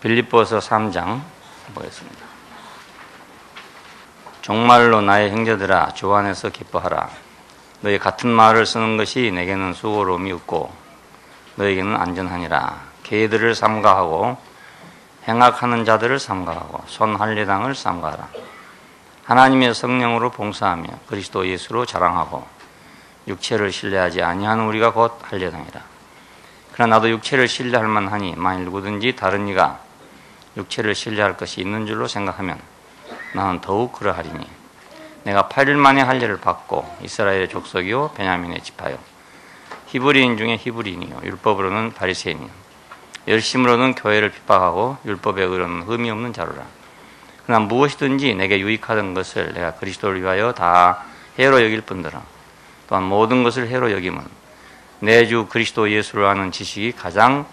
빌립보서 3장 보겠습니다. 정말로 나의 형제들아 주 안에서 기뻐하라. 너희 같은 말을 쓰는 것이 내게는 수고로움이 없고 너에게는 안전하니라. 개들을 삼가하고 행악하는 자들을 삼가하고 손 할례당을 삼가하라. 하나님의 성령으로 봉사하며 그리스도 예수로 자랑하고 육체를 신뢰하지 아니하는 우리가 곧 할례당이라. 그러나 나도 육체를 신뢰할 만하니 만일 누구든지 다른 이가 육체를 신뢰할 것이 있는 줄로 생각하면 나는 더욱 그러하리니 내가 8일 만에 할례를 받고 이스라엘의 족속이요 베냐민의 지파요 히브리인 중에 히브리인이요 율법으로는 바리새인이요 열심으로는 교회를 핍박하고 율법의 의로는 흠이 없는 자로라. 그러나 무엇이든지 내게 유익하던 것을 내가 그리스도를 위하여 다 해로 여길 뿐더러 또한 모든 것을 해로 여김은 내 주 그리스도 예수를 아는 지식이 가장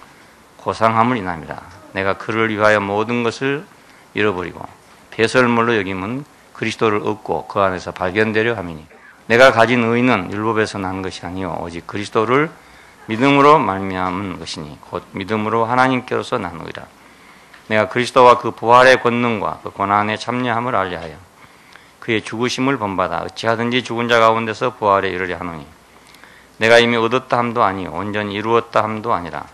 고상함을 인함이라. 내가 그를 위하여 모든 것을 잃어버리고 배설물로 여김은 그리스도를 얻고 그 안에서 발견되려 함이니 내가 가진 의는 율법에서 난 것이 아니요 오직 그리스도를 믿음으로 말미암은 것이니 곧 믿음으로 하나님께로서 난 의라. 내가 그리스도와 그 부활의 권능과 그 고난에 참여함을 알려하여 그의 죽으심을 본받아 어찌하든지 죽은 자 가운데서 부활에 이르려 하노니 내가 이미 얻었다 함도 아니요 온전히 이루었다 함도 아니라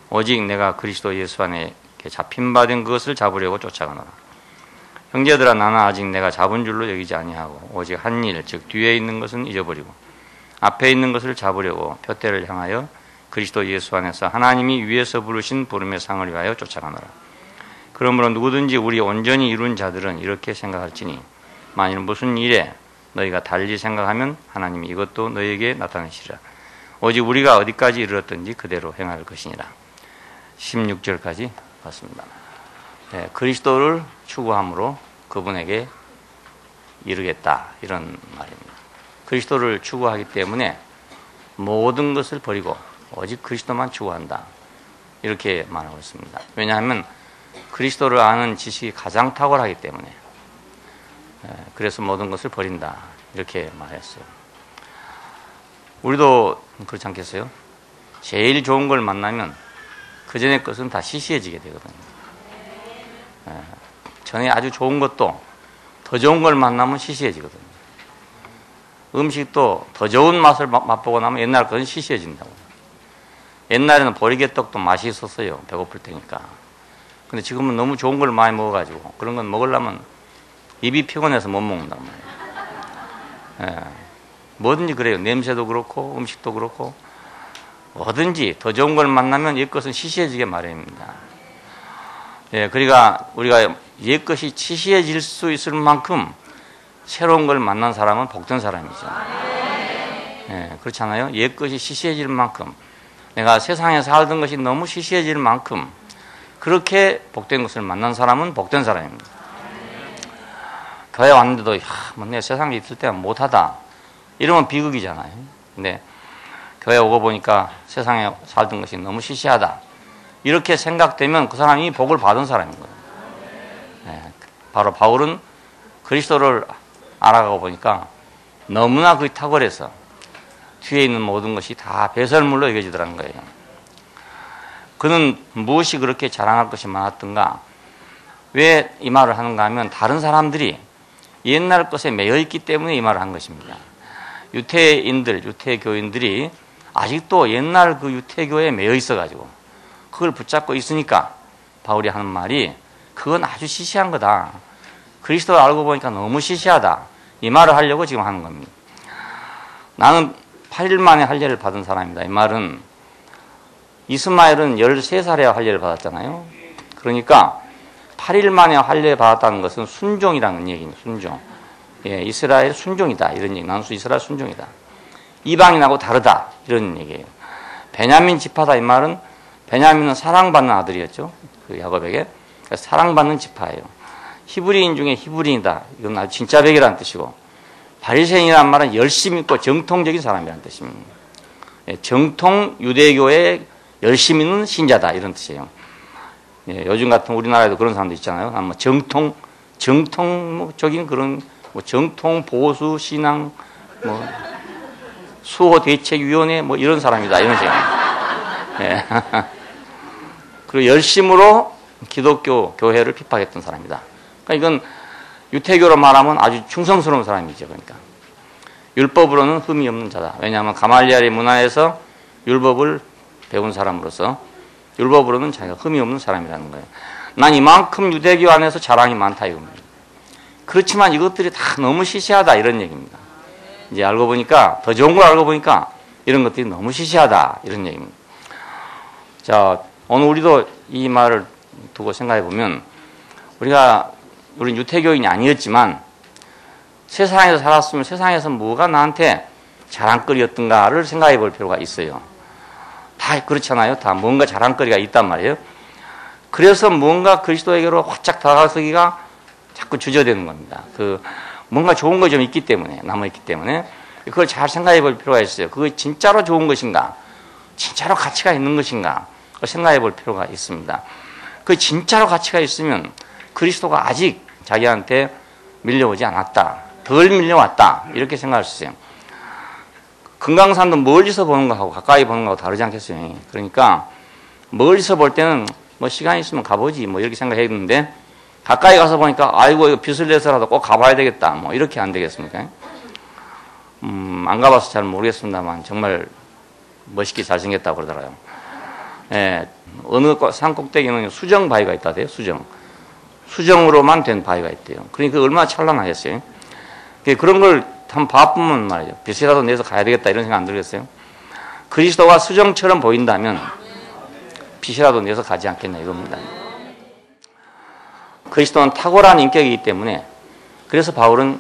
오직 내가 그리스도 예수 안에 잡힌 바 된 그것을 잡으려고 쫓아가노라. 형제들아 나는 아직 내가 잡은 줄로 여기지 아니하고 오직 한 일 즉 뒤에 있는 것은 잊어버리고 앞에 있는 것을 잡으려고 표대를 향하여 그리스도 예수 안에서 하나님이 위에서 부르신 부름의 상을 위하여 쫓아가노라. 그러므로 누구든지 우리 온전히 이룬 자들은 이렇게 생각할지니 만일 무슨 일에 너희가 달리 생각하면 하나님이 이것도 너희에게 나타내시리라. 오직 우리가 어디까지 이르렀든지 그대로 행할 것이니라. 16절까지 봤습니다. 네, 그리스도를 추구함으로 그분에게 이르겠다 이런 말입니다. 그리스도를 추구하기 때문에 모든 것을 버리고 오직 그리스도만 추구한다 이렇게 말하고 있습니다. 왜냐하면 그리스도를 아는 지식이 가장 탁월하기 때문에 그래서 모든 것을 버린다 이렇게 말했어요. 우리도 그렇지 않겠어요? 제일 좋은 걸 만나면 그 전의 것은 다 시시해지게 되거든요. 전에 아주 좋은 것도 더 좋은 걸 만나면 시시해지거든요. 음식도 더 좋은 맛을 맛보고 나면 옛날 것은 시시해진다고. 옛날에는 보리개떡도 맛이 있었어요. 배고플 테니까. 근데 지금은 너무 좋은 걸 많이 먹어가지고 그런 건 먹으려면 입이 피곤해서 못 먹는단 말이에요. 뭐든지 그래요. 냄새도 그렇고 음식도 그렇고 뭐든지 더 좋은 걸 만나면 옛것은 시시해지게 마련입니다. 그러니까 우리가 옛것이 시시해질 수 있을 만큼 새로운 걸 만난 사람은 복된 사람이죠. 그렇지 않아요? 옛것이 시시해질 만큼 내가 세상에 살던 것이 너무 시시해질 만큼 그렇게 복된 것을 만난 사람은 복된 사람입니다. 교회 왔는데도 내 세상에 있을 때는 못하다 이러면 비극이잖아요. 근데 교회 오고 보니까 세상에 살던 것이 너무 시시하다 이렇게 생각되면 그 사람이 복을 받은 사람인 거예요. 바로 바울은 그리스도를 알아가고 보니까 너무나 그게 탁월해서 뒤에 있는 모든 것이 다 배설물로 여겨지더라는 거예요. 그는 무엇이 그렇게 자랑할 것이 많았던가? 왜 이 말을 하는가 하면 다른 사람들이 옛날 것에 매여 있기 때문에 이 말을 한 것입니다. 유태교인들이 아직도 옛날 그 유태교에 매여 있어가지고 그걸 붙잡고 있으니까 바울이 하는 말이 그건 아주 시시한 거다. 그리스도를 알고 보니까 너무 시시하다. 이 말을 하려고 지금 하는 겁니다. 나는 8일 만에 할례를 받은 사람이다. 이 말은 이스마엘은 13살에 할례를 받았잖아요. 그러니까 8일 만에 할례 받았다는 것은 순종이라는 얘기입니다. 순종. 이스라엘 순종이다. 이런 얘기. 나는 이스라엘 순종이다. 이방인하고 다르다. 이런 얘기예요. 베냐민 지파다. 이 말은 베냐민은 사랑받는 아들이었죠. 그 야곱에게. 사랑받는 지파예요. 히브리인 중에 히브리인이다. 이건 아주 진짜 백이라는 뜻이고 바리새인이라는 말은 열심 있고 정통적인 사람이라는 뜻입니다. 정통 유대교의 열심 있는 신자다. 이런 뜻이에요. 요즘 같은 우리나라에도 그런 사람도 있잖아요. 아마 정통적인 그런 정통 보수 신앙 수호대책위원회 이런 사람이다. 이런 식으로. 그리고 열심으로 기독교 교회를 핍박했던 사람이다. 그러니까 이건 유태교로 말하면 아주 충성스러운 사람이죠. 그러니까 율법으로는 흠이 없는 자다. 왜냐하면 가말리엘의 문화에서 율법을 배운 사람으로서 율법으로는 자기가 흠이 없는 사람이라는 거예요. 난 이만큼 유대교 안에서 자랑이 많다 이겁니다. 그렇지만 이것들이 다 너무 시시하다 이런 얘기입니다. 이제 알고 보니까 더 좋은 걸 알고 보니까 이런 것들이 너무 시시하다 이런 얘기입니다. 자, 오늘 우리도 이 말을 두고 생각해 보면 우리는 유태교인이 아니었지만 세상에서 살았으면 세상에서 뭐가 나한테 자랑거리였던가를 생각해 볼 필요가 있어요. 다 그렇잖아요. 다 뭔가 자랑거리가 있단 말이에요. 그래서 뭔가 그리스도에게로 활짝 다가서기가 자꾸 주저되는 겁니다. 뭔가 좋은 거 좀 있기 때문에, 남아있기 때문에 그걸 잘 생각해 볼 필요가 있어요. 그게 진짜로 좋은 것인가? 진짜로 가치가 있는 것인가? 그걸 생각해 볼 필요가 있습니다. 그 진짜로 가치가 있으면 그리스도가 아직 자기한테 밀려오지 않았다. 덜 밀려왔다. 이렇게 생각할 수 있어요. 금강산도 멀리서 보는 거하고 가까이 보는 거하고 다르지 않겠어요. 그러니까 멀리서 볼 때는 뭐 시간이 있으면 가보지 뭐 이렇게 생각했는데 가까이 가서 보니까 아이고 이거 빚을 내서라도 꼭 가봐야 되겠다 뭐 이렇게 안 되겠습니까? 안 가봐서 잘 모르겠습니다만 정말 멋있게 잘생겼다고 그러더라고요. 예, 어느 산 꼭대기는 수정 바위가 있다대요. 수정으로만 된 바위가 있대요. 그러니까 얼마나 찬란하겠어요. 그런 걸 한번 봐보면 말이죠. 빚이라도 내서 가야 되겠다 이런 생각 안 들겠어요? 그리스도가 수정처럼 보인다면 빚이라도 내서 가지 않겠나 이겁니다. 그리스도는 탁월한 인격이기 때문에 그래서 바울은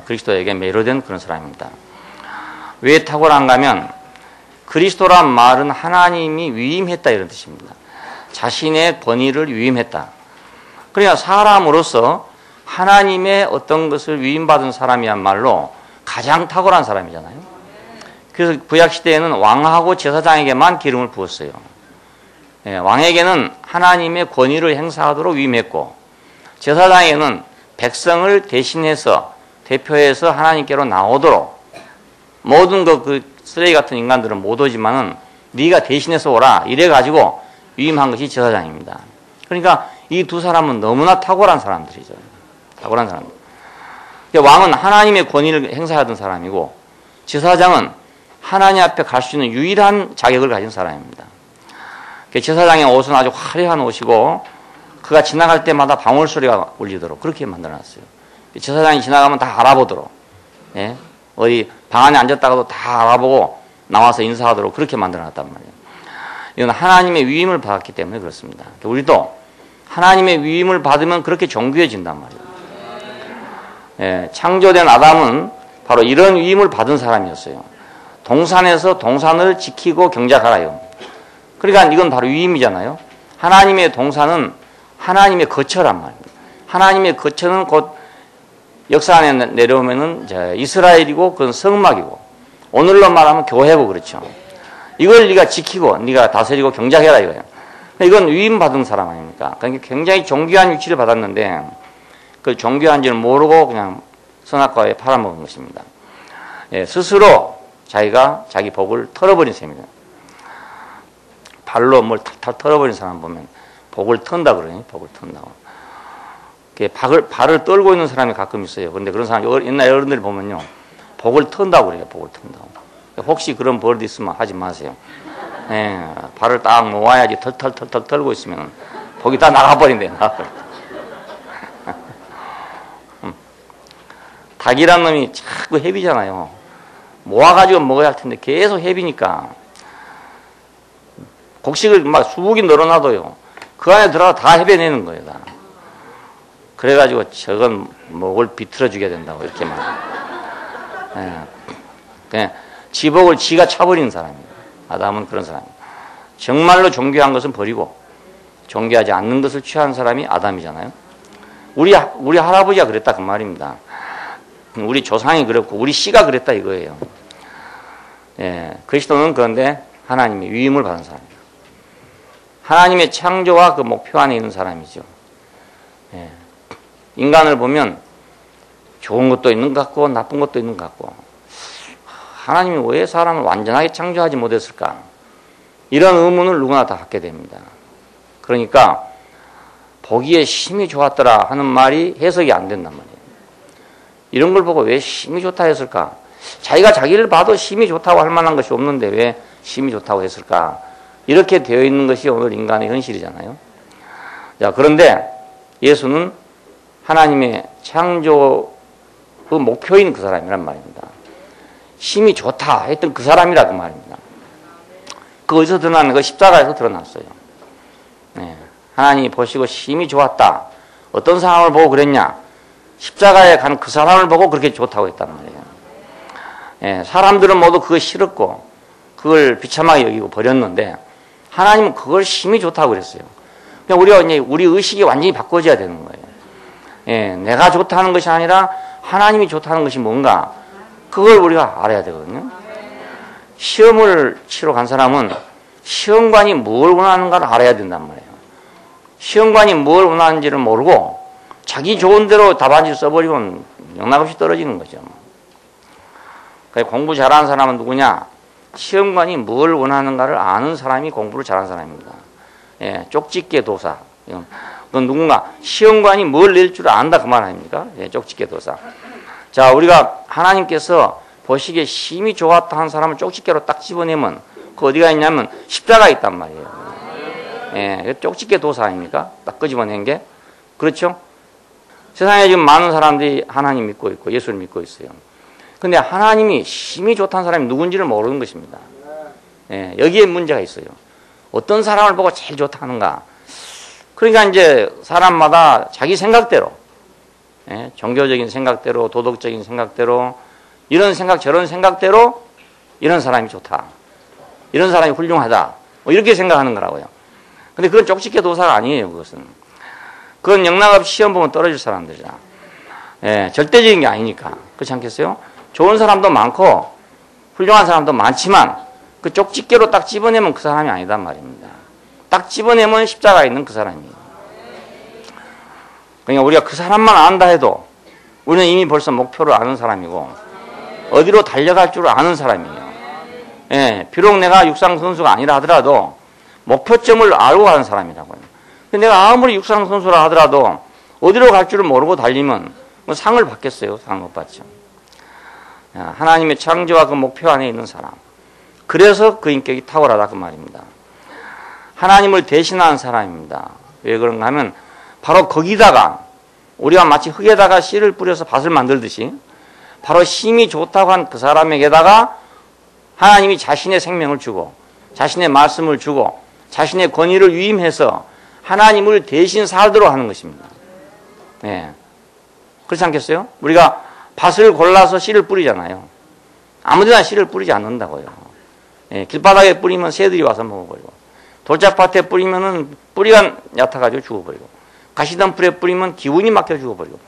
그리스도에게 매료된 그런 사람입니다. 왜 탁월한가 하면 그리스도란 말은 하나님이 위임했다 이런 뜻입니다. 자신의 권위를 위임했다. 그러니까 사람으로서 하나님의 어떤 것을 위임받은 사람이야말로 가장 탁월한 사람이잖아요. 그래서 구약시대에는 왕하고 제사장에게만 기름을 부었어요. 왕에게는 하나님의 권위를 행사하도록 위임했고 제사장에게는 백성을 대신해서 대표해서 하나님께로 나오도록 모든 그 쓰레기 같은 인간들은 못 오지만은 네가 대신해서 오라 이래가지고 위임한 것이 제사장입니다. 그러니까 이 두 사람은 너무나 탁월한 사람들이죠. 탁월한 사람들. 왕은 하나님의 권위를 행사하던 사람이고 제사장은 하나님 앞에 갈 수 있는 유일한 자격을 가진 사람입니다. 제사장의 옷은 아주 화려한 옷이고 그가 지나갈 때마다 방울 소리가 울리도록 그렇게 만들어놨어요. 제사장이 지나가면 다 알아보도록, 예? 어디 방 안에 앉았다가도 다 알아보고 나와서 인사하도록 그렇게 만들어놨단 말이에요. 이건 하나님의 위임을 받았기 때문에 그렇습니다. 우리도 하나님의 위임을 받으면 그렇게 존귀해진단 말이에요. 예, 창조된 아담은 바로 이런 위임을 받은 사람이었어요. 동산에서 동산을 지키고 경작하라요. 그러니까 이건 바로 위임이잖아요. 하나님의 동산은 하나님의 거처란 말입니다. 하나님의 거처는 곧 역사 안에 내려오면은 이스라엘이고 그건 성막이고 오늘로 말하면 교회고 그렇죠. 이걸 네가 지키고 네가 다스리고 경작해라 이거예요. 이건 위임 받은 사람 아닙니까? 그러니까 굉장히 존귀한 위치를 받았는데 그 존귀한지를 모르고 그냥 선악과에 팔아먹은 것입니다. 예, 스스로 자기가 자기 복을 털어버린 셈입니다. 발로 뭘 탈탈 털어버린 사람 보면 복을 턴다 그러니 복을 턴다고. 발을 떨고 있는 사람이 가끔 있어요. 그런데 그런 사람 옛날 어른들 보면요 복을 턴다고 그래요. 복을 턴다고. 혹시 그런 버릇 있으면 하지 마세요. 예, 발을 딱 모아야지 털털 털고 있으면 복이 다 나가버린대요. 닭이란 놈이 자꾸 해비잖아요. 모아가지고 먹어야 할 텐데 계속 해비니까 곡식을 막 수북이 늘어나도요. 그 안에 들어가 다 해배내는 거예요. 다. 그래가지고 저건 목을 비틀어 주게 된다고 이렇게 말. 예. 그냥 지복을 지가 차버리는 사람이에요. 아담은 그런 사람이에요. 정말로 존귀한 것은 버리고 존귀하지 않는 것을 취한 사람이 아담이잖아요. 우리 할아버지가 그랬다 그 말입니다. 우리 조상이 그랬고 우리 씨가 그랬다 이거예요. 예, 그리스도는 그런데 하나님의 위임을 받은 사람이에요. 하나님의 창조와 그 목표 안에 있는 사람이죠. 예, 인간을 보면 좋은 것도 있는 것 같고 나쁜 것도 있는 것 같고 하나님이 왜 사람을 완전하게 창조하지 못했을까? 이런 의문을 누구나 다 갖게 됩니다. 그러니까 보기에 심히 좋았더라 하는 말이 해석이 안 된단 말이에요. 이런 걸 보고 왜 심히 좋다 했을까? 자기가 자기를 봐도 심히 좋다고 할 만한 것이 없는데 왜 심히 좋다고 했을까? 이렇게 되어 있는 것이 오늘 인간의 현실이잖아요. 자, 그런데 예수는 하나님의 창조 그 목표인 그 사람이란 말입니다. 심히 좋다 했던 그 사람이라 그 말입니다. 그 어디서 드러나는 거? 십자가에서 드러났어요. 네. 하나님이 보시고 심히 좋았다. 어떤 상황을 보고 그랬냐? 십자가에 간 그 사람을 보고 그렇게 좋다고 했단 말이에요. 예, 사람들은 모두 그거 싫었고 그걸 비참하게 여기고 버렸는데 하나님은 그걸 심히 좋다고 그랬어요. 그러니까 우리가 이제 우리 의식이 완전히 바꿔져야 되는 거예요. 예, 내가 좋다는 것이 아니라 하나님이 좋다는 것이 뭔가 그걸 우리가 알아야 되거든요. 시험을 치러 간 사람은 시험관이 뭘 원하는가를 알아야 된단 말이에요. 시험관이 뭘 원하는지를 모르고 자기 좋은 대로 답안지를 써버리면 영락없이 떨어지는 거죠. 공부 잘하는 사람은 누구냐? 시험관이 뭘 원하는가를 아는 사람이 공부를 잘하는 사람입니다. 예, 쪽집게 도사. 그건 누군가 시험관이 뭘 낼 줄 안다 그 말 아닙니까? 예, 쪽집게 도사. 자, 우리가 하나님께서 보시기에 심히 좋았다 한 사람을 쪽집게로 딱 집어내면 그 어디가 있냐면 십자가에 있단 말이에요. 예, 쪽집게 도사 아닙니까? 딱 끄집어낸 게. 그렇죠? 세상에 지금 많은 사람들이 하나님 믿고 있고 예수를 믿고 있어요. 근데 하나님이 심히 좋다는 사람이 누군지를 모르는 것입니다. 예, 여기에 문제가 있어요. 어떤 사람을 보고 제일 좋다 하는가? 그러니까 이제 사람마다 자기 생각대로, 예, 종교적인 생각대로, 도덕적인 생각대로, 이런 생각, 저런 생각대로 이런 사람이 좋다. 이런 사람이 훌륭하다. 뭐 이렇게 생각하는 거라고요. 근데 그건 쪽집게 도사가 아니에요, 그것은. 그건 영락없이 시험 보면 떨어질 사람들이라. 예, 절대적인 게 아니니까. 그렇지 않겠어요? 좋은 사람도 많고, 훌륭한 사람도 많지만, 그 쪽집게로 딱 집어내면 그 사람이 아니단 말입니다. 딱 집어내면 십자가에 있는 그 사람이에요. 그러니까 우리가 그 사람만 안다 해도, 우리는 이미 벌써 목표를 아는 사람이고, 어디로 달려갈 줄 아는 사람이에요. 예, 비록 내가 육상 선수가 아니라 하더라도, 목표점을 알고 가는 사람이라고요. 근데 내가 아무리 육상 선수라 하더라도 어디로 갈 줄을 모르고 달리면 뭐 상을 받겠어요? 상을 못 받죠. 하나님의 창조와 그 목표 안에 있는 사람. 그래서 그 인격이 탁월하다 그 말입니다. 하나님을 대신하는 사람입니다. 왜 그런가 하면 바로 거기다가 우리가 마치 흙에다가 씨를 뿌려서 밭을 만들듯이 바로 심히 좋다고 한 그 사람에게다가 하나님이 자신의 생명을 주고 자신의 말씀을 주고 자신의 권위를 위임해서 하나님을 대신 살도록 하는 것입니다. 예. 그렇지 않겠어요? 우리가 밭을 골라서 씨를 뿌리잖아요. 아무데나 씨를 뿌리지 않는다고요. 예. 길바닥에 뿌리면 새들이 와서 먹어버리고, 돌짝밭에 뿌리면은 뿌리가 얕아가지고 죽어버리고, 가시덤불에 뿌리면 기운이 막혀 죽어버리고.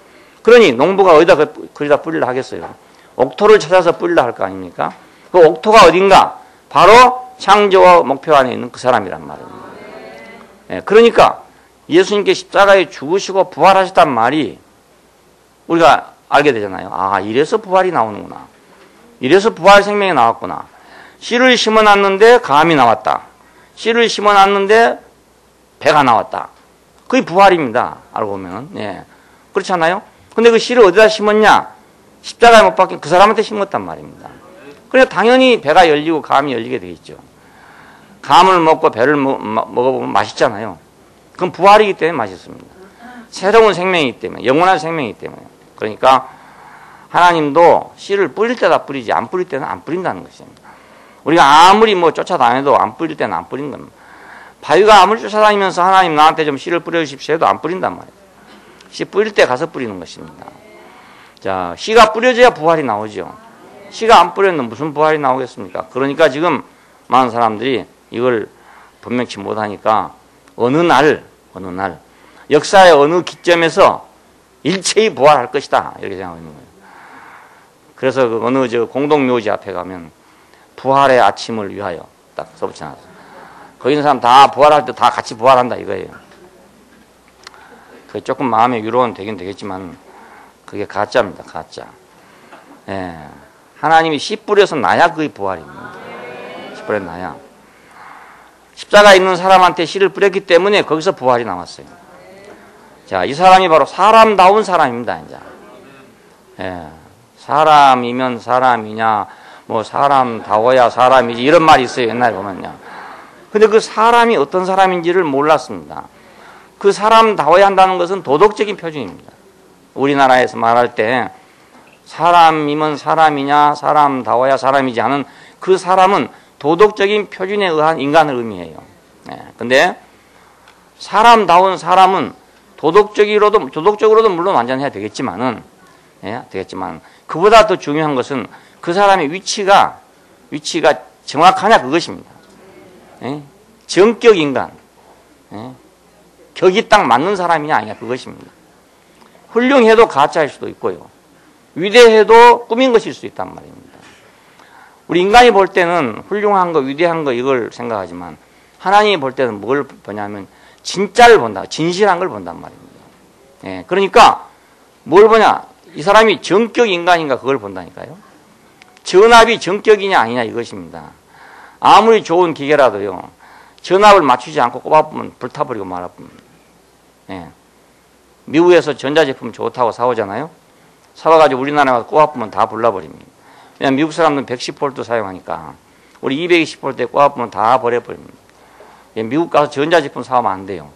그러니 농부가 어디다 거기다 뿌리려 하겠어요? 옥토를 찾아서 뿌리려 할 거 아닙니까? 그 옥토가 어딘가? 바로 창조와 목표 안에 있는 그 사람이란 말입니다. 예, 그러니까 예수님께 십자가에 죽으시고 부활하셨단 말이 우리가 알게 되잖아요. 아, 이래서 부활이 나오는구나. 이래서 부활 생명이 나왔구나. 씨를 심어놨는데 감이 나왔다. 씨를 심어놨는데 배가 나왔다. 그게 부활입니다. 알고 보면. 예. 그렇지 않아요? 근데 그 씨를 어디다 심었냐? 십자가에 못 박힌 그 사람한테 심었단 말입니다. 그래서 당연히 배가 열리고 감이 열리게 되겠죠. 감을 먹고 배를 먹어보면 맛있잖아요. 그건 부활이기 때문에 맛있습니다. 새로운 생명이기 때문에, 영원한 생명이기 때문에. 그러니까 하나님도 씨를 뿌릴 때다 뿌리지 안 뿌릴 때는 안 뿌린다는 것입니다. 우리가 아무리 뭐 쫓아다녀도 안 뿌릴 때는 안 뿌리는 겁니다. 바위가 아무리 쫓아다니면서 하나님 나한테 좀 씨를 뿌려주십시오 해도 안 뿌린단 말이에요. 씨 뿌릴 때 가서 뿌리는 것입니다. 자, 씨가 뿌려져야 부활이 나오죠. 씨가 안 뿌렸는데 무슨 부활이 나오겠습니까? 그러니까 지금 많은 사람들이 이걸 분명치 못하니까 어느 날 역사의 어느 기점에서 일체히 부활할 것이다 이렇게 생각하고 있는 거예요. 그래서 그 어느 저 공동묘지 앞에 가면 부활의 아침을 위하여 딱 써붙여놨어요. 거기 있는 사람 다 부활할 때 다 같이 부활한다 이거예요. 그게 조금 마음의 위로는 되긴 되겠지만 그게 가짜입니다. 가짜. 예. 하나님이 씨 뿌려서 나야 그게 부활입니다. 씨 뿌려 나야. 십자가에 있는 사람한테 씨를 뿌렸기 때문에 거기서 부활이 나왔어요. 자, 이 사람이 바로 사람다운 사람입니다, 이제. 예, 사람이면 사람이냐, 뭐 사람다워야 사람이지 이런 말이 있어요, 옛날에 보면요. 근데 그 사람이 어떤 사람인지를 몰랐습니다. 그 사람다워야 한다는 것은 도덕적인 표준입니다. 우리나라에서 말할 때 사람이면 사람이냐, 사람다워야 사람이지 하는 그 사람은 도덕적인 표준에 의한 인간을 의미해요. 예, 근데 사람다운 사람은 도덕적으로도 물론 완전해야 되겠지만은, 예, 되겠지만, 그보다 더 중요한 것은 그 사람의 위치가 정확하냐 그것입니다. 예? 정격 인간, 예? 격이 딱 맞는 사람이냐 아니냐 그것입니다. 훌륭해도 가짜일 수도 있고요. 위대해도 꾸민 것일 수 있단 말입니다. 우리 인간이 볼 때는 훌륭한 거, 위대한 거 이걸 생각하지만 하나님이 볼 때는 뭘 보냐면 진짜를 본다. 진실한 걸 본단 말입니다. 예, 그러니까 뭘 보냐? 이 사람이 정격 인간인가 그걸 본다니까요. 전압이 정격이냐 아니냐 이것입니다. 아무리 좋은 기계라도요. 전압을 맞추지 않고 꼽아보면 불타버리고 말아봅니다. 예. 미국에서 전자제품 좋다고 사오잖아요. 사와가지고 우리나라에 와서 꼽아보면 다 불나버립니다. 왜냐면 미국 사람들은 110V 사용하니까 우리 220V에 꼽아보면 다 버려버립니다. 예, 미국 가서 전자제품 사오면 안 돼요.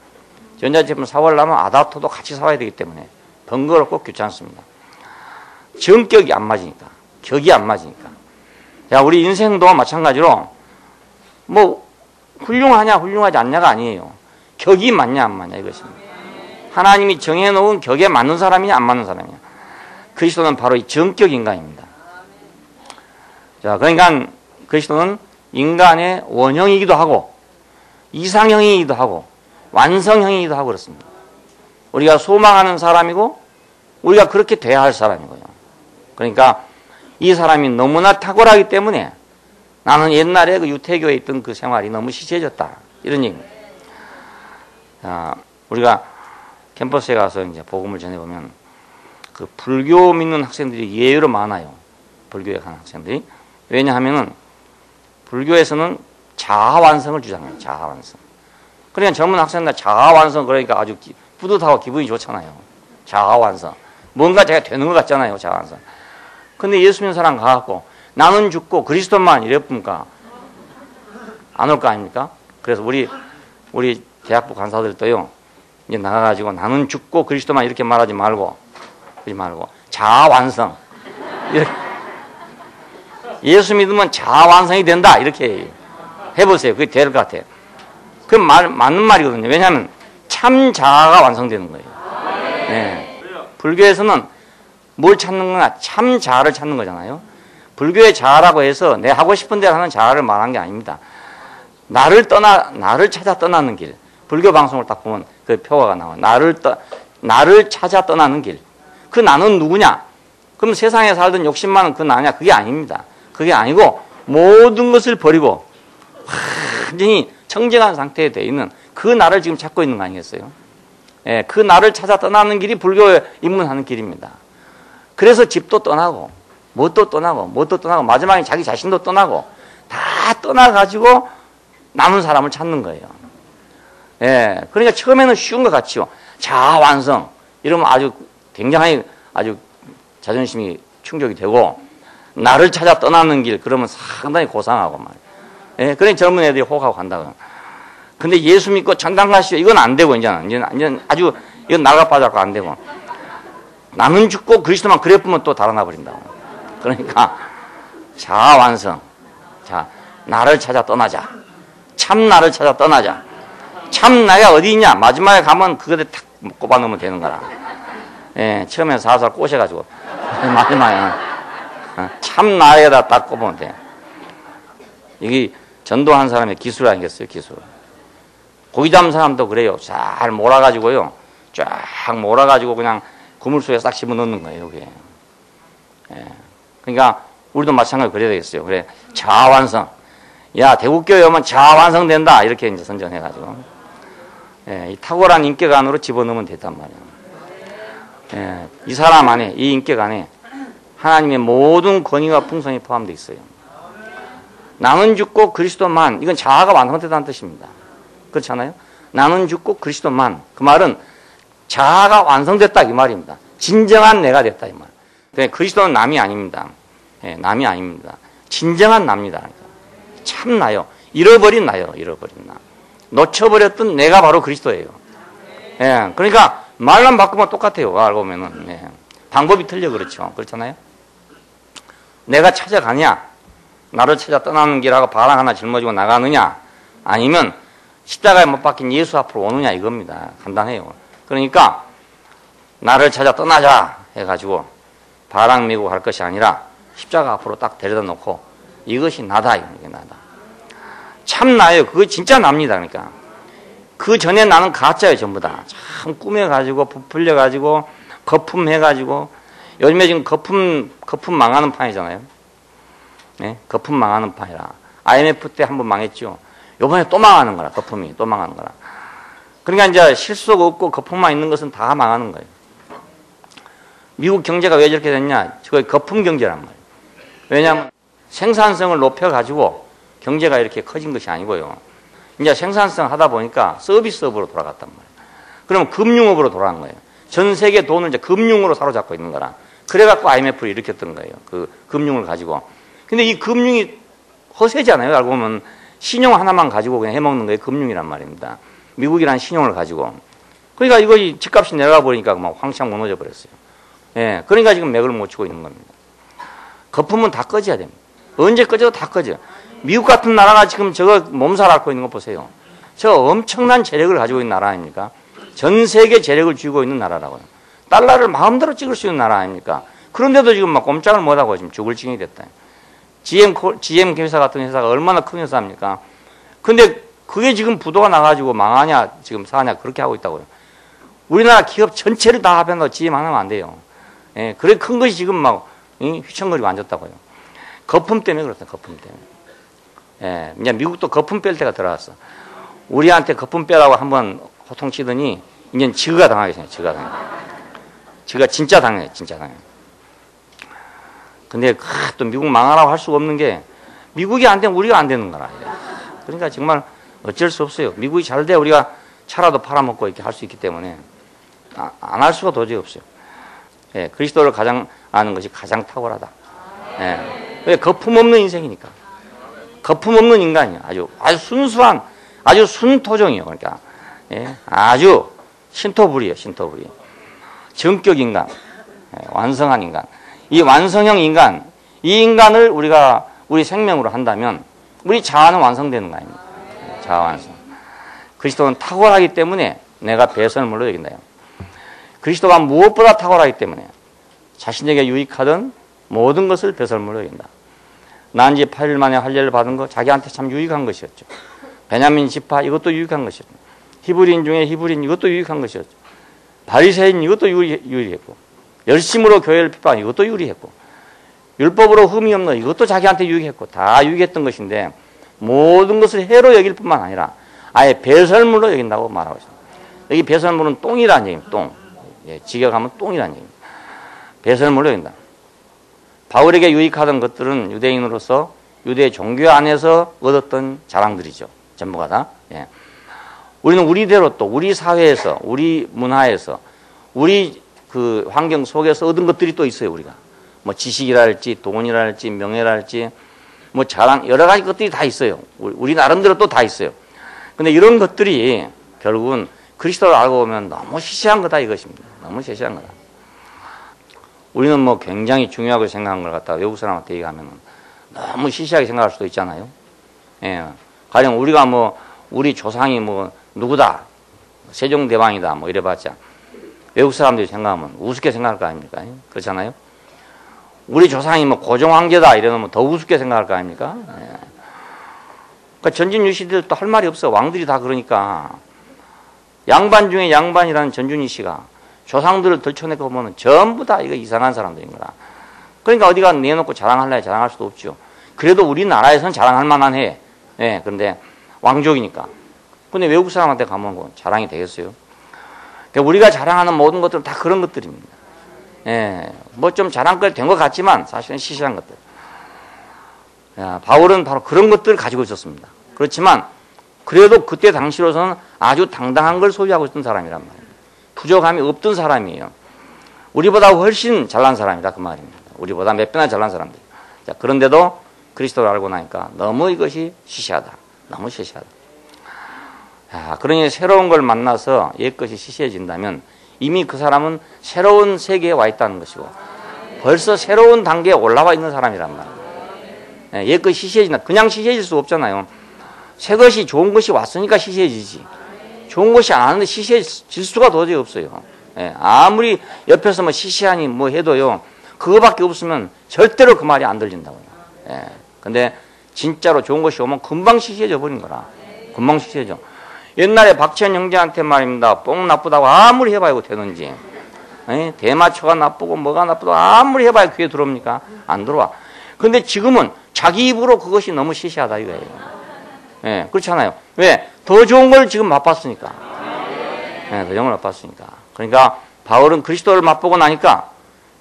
전자제품 사오려면 아답터도 같이 사와야 되기 때문에 번거롭고 귀찮습니다. 정격이 안 맞으니까, 격이 안 맞으니까. 야, 우리 인생도 마찬가지로 뭐 훌륭하냐 훌륭하지 않냐가 아니에요. 격이 맞냐 안 맞냐 이것입니다. 하나님이 정해놓은 격에 맞는 사람이냐 안 맞는 사람이냐. 그리스도는 바로 이 정격 인간입니다. 자, 그러니까 그리스도는 인간의 원형이기도 하고 이상형이기도 하고 완성형이기도 하고 그렇습니다. 우리가 소망하는 사람이고 우리가 그렇게 돼야 할 사람이고요. 그러니까 이 사람이 너무나 탁월하기 때문에 나는 옛날에 그 유태교에 있던 그 생활이 너무 시시해졌다. 이런 얘기입니다. 자, 우리가 캠퍼스에 가서 이제 복음을 전해보면 그 불교 믿는 학생들이 예외로 많아요. 불교에 가는 학생들이. 왜냐하면은 불교에서는 자아완성을 주장해요. 자아완성. 그러니까 젊은 학생들 자아완성 그러니까 아주 뿌듯하고 기분이 좋잖아요. 자아완성. 뭔가 제가 되는 것 같잖아요. 자아완성. 근데 예수 믿는 사람 가갖고 나는 죽고 그리스도만 이래봅니까? 안 올 거 아닙니까? 그래서 우리 대학부 간사들도요. 이제 나가가지고 나는 죽고 그리스도만 이렇게 말하지 말고 그러지 말고 자아완성. 이렇게. 예수 믿으면 자아완성이 된다. 이렇게 해보세요. 그게 될 것 같아요. 그 맞는 말이거든요. 왜냐하면 참 자아가 완성되는 거예요. 네. 불교에서는 뭘 찾는 거냐? 참 자아를 찾는 거잖아요. 불교의 자아라고 해서 내 하고 싶은 대로 하는 자아를 말한 게 아닙니다. 나를 찾아 떠나는 길. 불교 방송을 딱 보면 그 표어가 나와요. 나를 찾아 떠나는 길. 그 나는 누구냐? 그럼 세상에 살던 욕심 많은 그 나냐? 그게 아닙니다. 그게 아니고 모든 것을 버리고 완전히 청정한 상태에 돼 있는 그 나를 지금 찾고 있는 거 아니겠어요? 예, 그 나를 찾아 떠나는 길이 불교에 입문하는 길입니다. 그래서 집도 떠나고 뭣도 떠나고 마지막에 자기 자신도 떠나고 다 떠나가지고 남은 사람을 찾는 거예요. 예, 그러니까 처음에는 쉬운 것 같지요. 자아완성 이러면 아주 굉장히 아주 자존심이 충족이 되고 나를 찾아 떠나는 길 그러면 상당히 고상하고 말이에요. 예, 그러니 젊은 애들이 호가고 간다고. 근데 예수 믿고 전당 가시오 이건 안 되고 이제는 아주 이건 나가빠져갖고 안 되고 나는 죽고 그리스도만 그래 보면 또 달아나 버린다고. 그러니까 자아완성. 자, 나를 찾아 떠나자. 참 나를 찾아 떠나자. 참 나가 어디 있냐? 마지막에 가면 그거를 탁 꼽아 넣으면 되는 거라. 예, 처음에 살살 꼬셔가지고 마지막에 참 나에다 딱 꼽으면 돼. 이게 전도한 사람의 기술 아니겠어요? 기술. 고기 잡는 사람도 그래요. 잘 몰아가지고요. 쫙 몰아가지고 그냥 그물속에 싹 집어넣는 거예요. 여기에. 예. 그러니까 우리도 마찬가지로 그래야 되겠어요. 그래 자아완성. 야 대국교회 오면 자아완성된다. 이렇게 이제 선전해가지고 예, 이 탁월한 인격 안으로 집어넣으면 됐단 말이에요. 예, 이 사람 안에 이 인격 안에 하나님의 모든 권위와 풍성이 포함되어 있어요. 나는 죽고 그리스도만 이건 자아가 완성되다는 뜻입니다. 그렇잖아요. 나는 죽고 그리스도만 그 말은 자아가 완성됐다 이 말입니다. 진정한 내가 됐다 이 말. 그러니까 그리스도는 남이 아닙니다. 예, 남이 아닙니다. 진정한 납니다. 참 나요. 잃어버린 나요. 잃어버린 나. 놓쳐버렸던 내가 바로 그리스도예요. 예, 그러니까 말만 바꾸면 똑같아요. 알고 보면은. 예. 방법이 틀려 그렇죠. 그렇잖아요. 내가 찾아가냐, 나를 찾아 떠나는 길하고 바람 하나 짊어지고 나가느냐, 아니면 십자가에 못 박힌 예수 앞으로 오느냐 이겁니다. 간단해요. 그러니까 나를 찾아 떠나자 해가지고 바람 메고 갈 것이 아니라 십자가 앞으로 딱 데려다 놓고 이것이 나다. 이게 나다. 참 나예요. 그거 진짜 납니다. 그러니까 그 전에 나는 가짜예요. 전부 다. 참 꾸며가지고 부풀려가지고 거품해가지고 요즘에 지금 거품 망하는 판이잖아요. 네? 거품 망하는 판이라. IMF 때 한번 망했죠. 요번에 또 망하는 거라. 거품이 또 망하는 거라. 그러니까 이제 실속 없고 거품만 있는 것은 다 망하는 거예요. 미국 경제가 왜 저렇게 됐냐? 저거 거품 경제란 말이에요. 왜냐하면 생산성을 높여가지고 경제가 이렇게 커진 것이 아니고요. 이제 생산성 하다 보니까 서비스업으로 돌아갔단 말이에요. 그러면 금융업으로 돌아간 거예요. 전 세계 돈을 이제 금융으로 사로잡고 있는 거라. 그래갖고 IMF를 일으켰던 거예요. 그 금융을 가지고. 근데 이 금융이 허세잖아요. 알고 보면 신용 하나만 가지고 그냥 해먹는 거예요. 금융이란 말입니다. 미국이란 신용을 가지고. 그러니까 이거 집값이 내려가 버리니까 막 황창 무너져 버렸어요. 예. 그러니까 지금 맥을 못 치고 있는 겁니다. 거품은 다 꺼져야 됩니다. 언제 꺼져도 다 꺼져요. 미국 같은 나라가 지금 저거 몸살 앓고 있는 거 보세요. 저 엄청난 재력을 가지고 있는 나라 아닙니까? 전 세계 재력을 쥐고 있는 나라라고요. 달러를 마음대로 찍을 수 있는 나라 아닙니까? 그런데도 지금 막 꼼짝을 못하고 지금 죽을 징이 됐다. GM 회사 같은 회사가 얼마나 큰 회사입니까? 근데 그게 지금 부도가 나가지고 망하냐, 지금 사냐, 그렇게 하고 있다고요. 우리나라 기업 전체를 다 합해서 GM 하나면 안 돼요. 예, 그래 큰 것이 지금 막 휘청거리고 앉았다고요. 거품 때문에 그렇다, 거품 때문에. 예, 이제 미국도 거품 뺄 때가 들어왔어. 우리한테 거품 빼라고 한번 호통치더니, 이제 지가 당하게 생겨, 지가 당해. 지가 진짜 당해, 진짜 당해. 근데 또 미국 망하라고 할 수가 없는 게, 미국이 안 되면 우리가 안 되는 거라. 그러니까 정말 어쩔 수 없어요. 미국이 잘 돼 우리가 차라도 팔아먹고 이렇게 할 수 있기 때문에 안 할 수가 도저히 없어요. 예, 그리스도를 가장 아는 것이 가장 탁월하다. 예, 왜 거품 없는 인생이니까. 거품 없는 인간이야. 아주 순수한, 아주 순토종이요. 그러니까 예, 아주 신토불이에요. 신토불이. 정격 인간, 예, 완성한 인간. 이 완성형 인간, 이 인간을 우리가 우리 생명으로 한다면 우리 자아는 완성되는 거 아닙니까? 자아 완성. 그리스도는 탁월하기 때문에 내가 배설물로 여긴다요. 그리스도가 무엇보다 탁월하기 때문에 자신에게 유익하던 모든 것을 배설물로 여긴다. 난 지 8일 만에 할례를 받은 거 자기한테 참 유익한 것이었죠. 베냐민 지파 이것도 유익한 것이었죠. 히브리인 중에 히브리인 이것도 유익한 것이었죠. 바리새인 이것도 유익했고, 열심으로 교회를 핍박 이것도 유익했고, 율법으로 흠이 없는 이것도 자기한테 유익했고, 다 유익했던 것인데 모든 것을 해로 여길 뿐만 아니라 아예 배설물로 여긴다고 말하고 있습니다. 여기 배설물은 똥이라는 얘기입니다. 똥. 예, 직역하면 똥이라는 얘기입니다. 배설물로 여긴다. 바울에게 유익하던 것들은 유대인으로서 유대 종교 안에서 얻었던 자랑들이죠. 전부가 다. 예. 우리는 우리대로 또 우리 사회에서, 우리 문화에서, 우리 그 환경 속에서 얻은 것들이 또 있어요. 우리가 뭐 지식이랄지 돈이랄지 명예랄지 뭐 자랑 여러 가지 것들이 다 있어요. 우리 나름대로 또 다 있어요. 근데 이런 것들이 결국은 그리스도를 알고 보면 너무 시시한 거다 이것입니다. 너무 시시한 거다. 우리는 뭐 굉장히 중요하게 생각한 걸 갖다가 외국 사람한테 얘기하면 너무 시시하게 생각할 수도 있잖아요. 예. 가령 우리가 뭐 우리 조상이 뭐 누구다, 세종대왕이다 뭐 이래봤자 외국 사람들이 생각하면 우습게 생각할 거 아닙니까? 그렇잖아요. 우리 조상이 뭐 고종황제다 이러면 더 우습게 생각할 거 아닙니까? 예. 그러니까 전진유 시대도 또 할 말이 없어. 왕들이 다 그러니까. 양반 중에 양반이라는 전준희 씨가 조상들을 들춰내고 보면 전부 다 이거 이상한 사람들인 거라. 그러니까 어디가 내놓고 자랑할래 자랑할 수도 없죠. 그래도 우리나라에서는 자랑할 만한 해. 예, 그런데 왕족이니까. 근데 외국 사람한테 가면 뭐 자랑이 되겠어요? 그러니까 우리가 자랑하는 모든 것들은 다 그런 것들입니다. 예, 뭐 좀 자랑거리 된 것 같지만 사실은 시시한 것들. 야, 바울은 바로 그런 것들을 가지고 있었습니다. 그렇지만 그래도 그때 당시로서는 아주 당당한 걸 소유하고 있던 사람이란 말이에요. 부족함이 없던 사람이에요. 우리보다 훨씬 잘난 사람이다 그 말입니다. 우리보다 몇 배나 잘난 사람들. 자, 그런데도 그리스도를 알고 나니까 너무 이것이 시시하다. 너무 시시하다. 야, 그러니 새로운 걸 만나서 옛것이 시시해진다면 이미 그 사람은 새로운 세계에 와 있다는 것이고 벌써 새로운 단계에 올라와 있는 사람이란 말이에요. 옛것이 시시해진다. 그냥 시시해질 수 없잖아요. 새 것이 좋은 것이 왔으니까 시시해지지. 좋은 것이 안 왔는데 시시해질 수가 도저히 없어요. 아무리 옆에서 뭐 시시하니 뭐 해도요. 그거밖에 없으면 절대로 그 말이 안 들린다고요. 근데 진짜로 좋은 것이 오면 금방 시시해져 버린 거라. 금방 시시해져. 옛날에 박지현 형제한테 말입니다. 뽕 나쁘다고 아무리 해봐야 되는지. 대마초가 나쁘고 뭐가 나쁘다고 아무리 해봐야 귀에 들어옵니까? 안 들어와. 근데 지금은 자기 입으로 그것이 너무 시시하다 이거예요. 그렇잖아요. 왜? 더 좋은 걸 지금 맛봤으니까. 더 좋은 걸 맛봤으니까. 그러니까 바울은 그리스도를 맛보고 나니까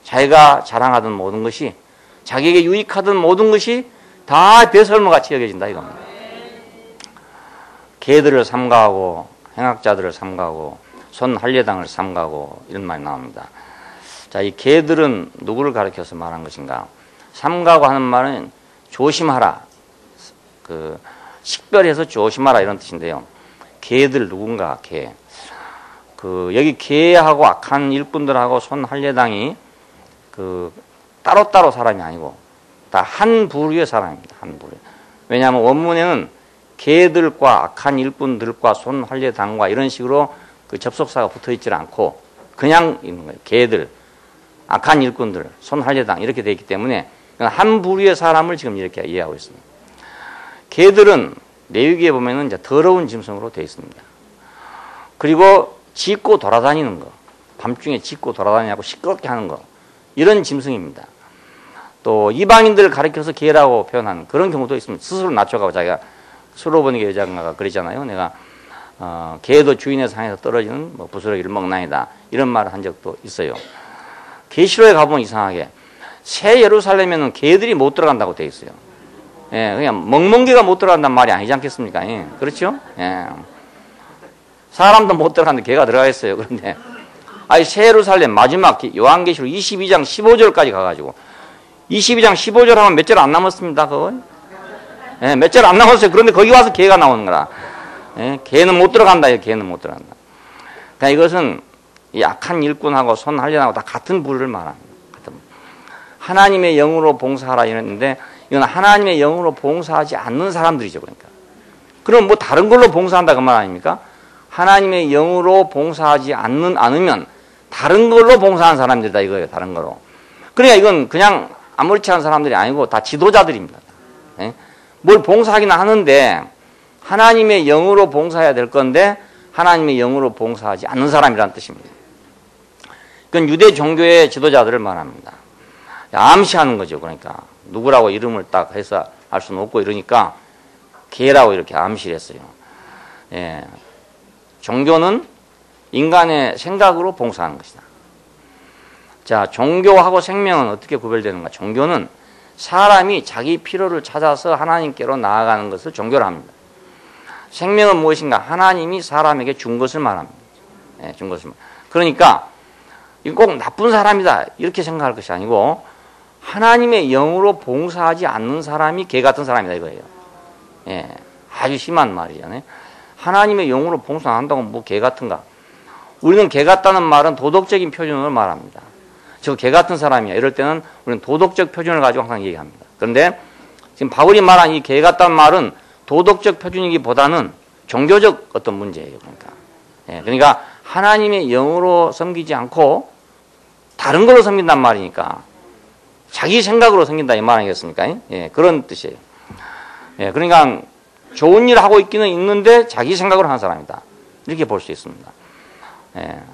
자기가 자랑하던 모든 것이 자기에게 유익하던 모든 것이 다 배설물같이 여겨진다 이겁니다. 개들을 삼가하고 행악자들을 삼가하고 손한례당을 삼가하고 이런 말이 나옵니다. 자, 이 개들은 누구를 가리켜서 말한 것인가? 삼가하고 하는 말은 조심하라. 식별해서 조심하라 이런 뜻인데요. 개들 누군가 개. 여기 개하고 악한 일꾼들하고 손한례당이 따로따로 사람이 아니고 다 한 부류의 사람입니다. 한 부류. 왜냐하면 원문에는 개들과 악한 일꾼들과 손한례당과 이런 식으로 접속사가 붙어 있지 않고 그냥 있는 거예요. 개들, 악한 일꾼들, 손한례당 이렇게 되어 있기 때문에 한 부류의 사람을 지금 이렇게 이해하고 있습니다. 개들은 레위기에 보면은 이제 더러운 짐승으로 되어 있습니다. 그리고 짖고 돌아다니는 거, 밤중에 짖고 돌아다니고 시끄럽게 하는 거, 이런 짐승입니다. 또 이방인들을 가리켜서 개라고 표현하는 그런 경우도 있습니다. 스스로 낮춰가고 자기가 수로보니게 여자가 그러잖아요. 내가 개도 주인의 상에서 떨어지는 부스러기를 먹나이다 이런 말을 한 적도 있어요. 계시록에 가보면 이상하게 새 예루살렘에는 개들이 못 들어간다고 되어 있어요. 그냥 멍멍개가 못 들어간다는 말이 아니지 않겠습니까? 그렇죠? 사람도 못 들어가는데 개가 들어가 있어요. 그런데 새 예루살렘 마지막 요한계시록 22장 15절까지 가가지고 22장 15절 하면 몇 절 안 남았습니다. 그거? 몇 절 안 남았어요. 그런데 거기 와서 개가 나오는 거라. 개는 못 들어간다. 개는 못 들어간다. 그러니까 이것은 이 악한 일꾼하고 손한례당하고 다 같은 부류를 말합니다. 하나님의 영으로 봉사하라 이랬는데 이건 하나님의 영으로 봉사하지 않는 사람들이죠. 그러니까. 그럼 뭐 다른 걸로 봉사한다 그 말 아닙니까? 하나님의 영으로 봉사하지 않으면 다른 걸로 봉사하는 사람들이다 이거예요. 다른 거로. 그러니까 이건 그냥 아무렇지 않은 사람들이 아니고 다 지도자들입니다. 뭘 봉사하긴 하는데 하나님의 영으로 봉사해야 될 건데 하나님의 영으로 봉사하지 않는 사람이라는 뜻입니다. 그건 유대 종교의 지도자들을 말합니다. 암시하는 거죠. 그러니까 누구라고 이름을 딱 해서 알 수는 없고 이러니까 개라고 이렇게 암시를 했어요. 종교는 인간의 생각으로 봉사하는 것이다. 자, 종교하고 생명은 어떻게 구별되는가? 종교는 사람이 자기 필요를 찾아서 하나님께로 나아가는 것을 종교로 합니다. 생명은 무엇인가? 하나님이 사람에게 준 것을 말합니다. 준 것을. 그러니까 이거 꼭 나쁜 사람이다 이렇게 생각할 것이 아니고 하나님의 영으로 봉사하지 않는 사람이 개 같은 사람이다 이거예요. 아주 심한 말이잖아요. 하나님의 영으로 봉사 안 한다고 뭐 개 같은가? 우리는 개 같다는 말은 도덕적인 표준으로 말합니다. 저 개 같은 사람이야. 이럴 때는 우리는 도덕적 표준을 가지고 항상 얘기합니다. 그런데 지금 바울이 말한 이 개 같다는 말은 도덕적 표준이기보다는 종교적 어떤 문제예요. 그러니까 하나님의 영으로 섬기지 않고 다른 걸로 섬긴단 말이니까 자기 생각으로 섬긴다 이 말 아니겠습니까? 그런 뜻이에요. 그러니까 좋은 일 하고 있기는 있는데 자기 생각으로 하는 사람이다. 이렇게 볼 수 있습니다.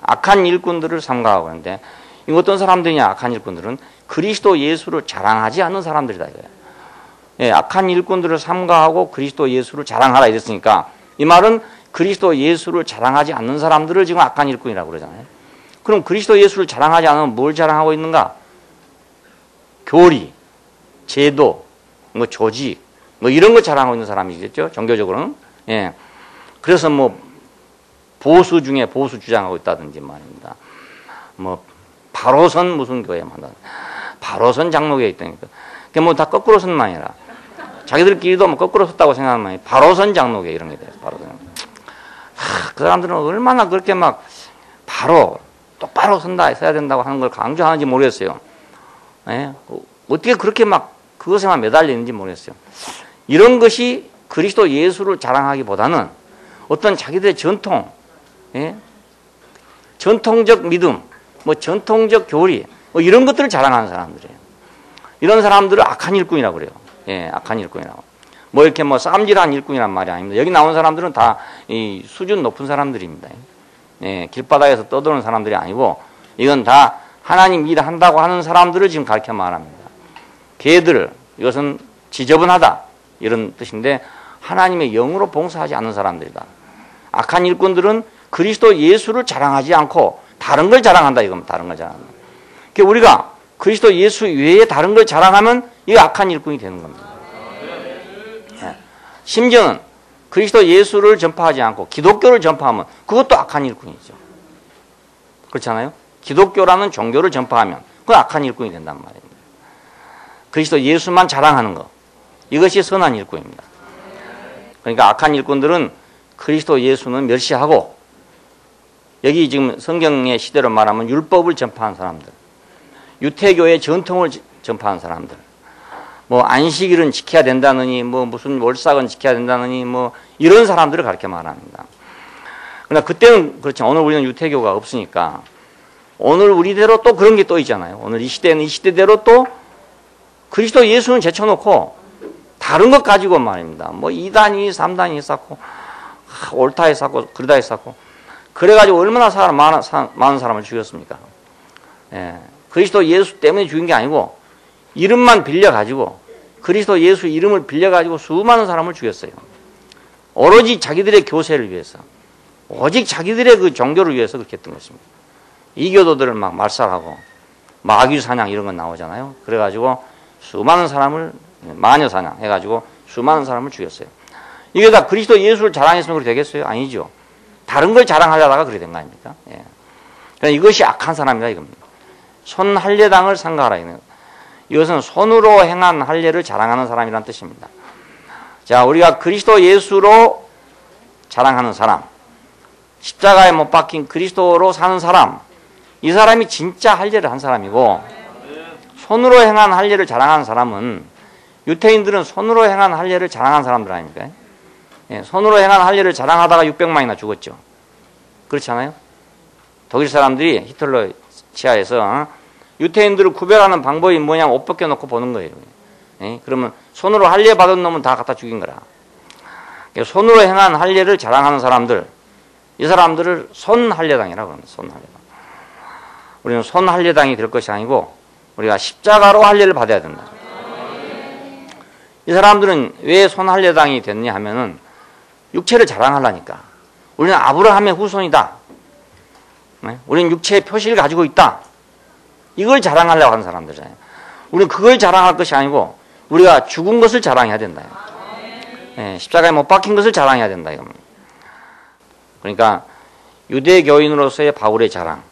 악한 일꾼들을 삼가하고 하는데 이거 어떤 사람들이냐? 악한 일꾼들은 그리스도 예수를 자랑하지 않는 사람들이다 이거예요. 악한 일꾼들을 삼가하고 그리스도 예수를 자랑하라 이랬으니까 이 말은 그리스도 예수를 자랑하지 않는 사람들을 지금 악한 일꾼이라고 그러잖아요. 그럼 그리스도 예수를 자랑하지 않으면 뭘 자랑하고 있는가? 교리, 제도, 뭐 조직, 뭐 이런 거 자랑하고 있는 사람이겠죠. 종교적으로는. 그래서 뭐 보수 중에 보수 주장하고 있다든지 말입니다. 뭐 바로선 무슨 교회 만다. 바로선 장로교에 있다니까. 그게 뭐 다 거꾸로 선만 아니라 자기들끼리도 뭐 거꾸로 섰다고 생각하는 말이 바로선 장로교 이런 게 돼요. 바로선. 그 사람들은 얼마나 그렇게 막 바로 똑바로 선다 서야 된다고 하는 걸 강조하는지 모르겠어요. 예? 어떻게 그렇게 막 그것에만 매달리는지 모르겠어요. 이런 것이 그리스도 예수를 자랑하기보다는 어떤 자기들의 전통, 예? 전통적 믿음, 뭐 전통적 교리, 뭐 이런 것들을 자랑하는 사람들이에요. 이런 사람들을 악한 일꾼이라고 그래요. 예, 악한 일꾼이라고. 뭐 이렇게 뭐 쌈질한 일꾼이란 말이 아닙니다. 여기 나온 사람들은 다 이 수준 높은 사람들입니다. 예, 길바닥에서 떠도는 사람들이 아니고 이건 다 하나님 일한다고 하는 사람들을 지금 가르쳐 말합니다. 걔들, 이것은 지저분하다 이런 뜻인데 하나님의 영으로 봉사하지 않는 사람들이다. 악한 일꾼들은 그리스도 예수를 자랑하지 않고 다른 걸 자랑한다 이겁니다. 다른 걸 자랑한다. 그러니까 우리가 그리스도 예수 외에 다른 걸 자랑하면 이게 악한 일꾼이 되는 겁니다. 예. 심지어는 그리스도 예수를 전파하지 않고 기독교를 전파하면 그것도 악한 일꾼이죠. 그렇잖아요? 기독교라는 종교를 전파하면 그건 악한 일꾼이 된단 말입니다. 그리스도 예수만 자랑하는 것, 이것이 선한 일꾼입니다. 그러니까 악한 일꾼들은 그리스도 예수는 멸시하고 여기 지금 성경의 시대로 말하면 율법을 전파한 사람들, 유태교의 전통을 전파한 사람들, 뭐 안식일은 지켜야 된다느니 뭐 무슨 월삭은 지켜야 된다느니 뭐 이런 사람들을 가르쳐 말합니다. 그러나 그때는 그렇죠. 오늘 우리는 유태교가 없으니까 오늘 우리대로 또 그런 게 또 있잖아요. 오늘 이 시대는 이 시대대로 또 그리스도 예수는 제쳐놓고 다른 것 가지고 말입니다. 뭐 2단이 3단이 있었고 옳다 했었고 그러다 했었고 그래가지고 얼마나 많은 사람을 죽였습니까? 예. 그리스도 예수 때문에 죽인 게 아니고 이름만 빌려가지고 그리스도 예수 이름을 빌려가지고 수많은 사람을 죽였어요. 오로지 자기들의 교세를 위해서 오직 자기들의 그 종교를 위해서 그렇게 했던 것입니다. 이교도들을 막 말살하고 마귀 사냥 이런 건 나오잖아요. 그래가지고 수많은 사람을 마녀 사냥 해가지고 수많은 사람을 죽였어요. 이게 다 그리스도 예수를 자랑했으면 그렇게 되겠어요? 아니죠. 다른 걸 자랑하려다가 그렇게 된 거 아닙니까? 예. 그러니까 이것이 악한 사람이다 이겁니다. 손할례당을 삼가하라. 이것은 손으로 행한 할례를 자랑하는 사람이라는 뜻입니다. 자, 우리가 그리스도 예수로 자랑하는 사람, 십자가에 못 박힌 그리스도로 사는 사람, 이 사람이 진짜 할례를 한 사람이고 손으로 행한 할례를 자랑하는 사람은 유태인들은 손으로 행한 할례를 자랑한 사람들 아닙니까? 예, 손으로 행한 할례를 자랑하다가 600만이나 죽었죠. 그렇지 않아요? 독일 사람들이 히틀러 치하에서 유태인들을 구별하는 방법이 뭐냐면 옷 벗겨놓고 보는 거예요. 예? 그러면 손으로 할례 받은 놈은 다 갖다 죽인 거라. 손으로 행한 할례를 자랑하는 사람들, 이 사람들을 손할례당이라고 합니다. 손할례당. 우리는 손할례당이 될 것이 아니고 우리가 십자가로 할례를 받아야 된다. 이 사람들은 왜 손할례당이 됐냐 하면은 육체를 자랑하려니까. 우리는 아브라함의 후손이다. 네? 우리는 육체의 표시를 가지고 있다. 이걸 자랑하려고 하는 사람들이잖아요. 우리는 그걸 자랑할 것이 아니고 우리가 죽은 것을 자랑해야 된다. 네, 십자가에 못 박힌 것을 자랑해야 된다. 이겁니다. 그러니까 유대교인으로서의 바울의 자랑,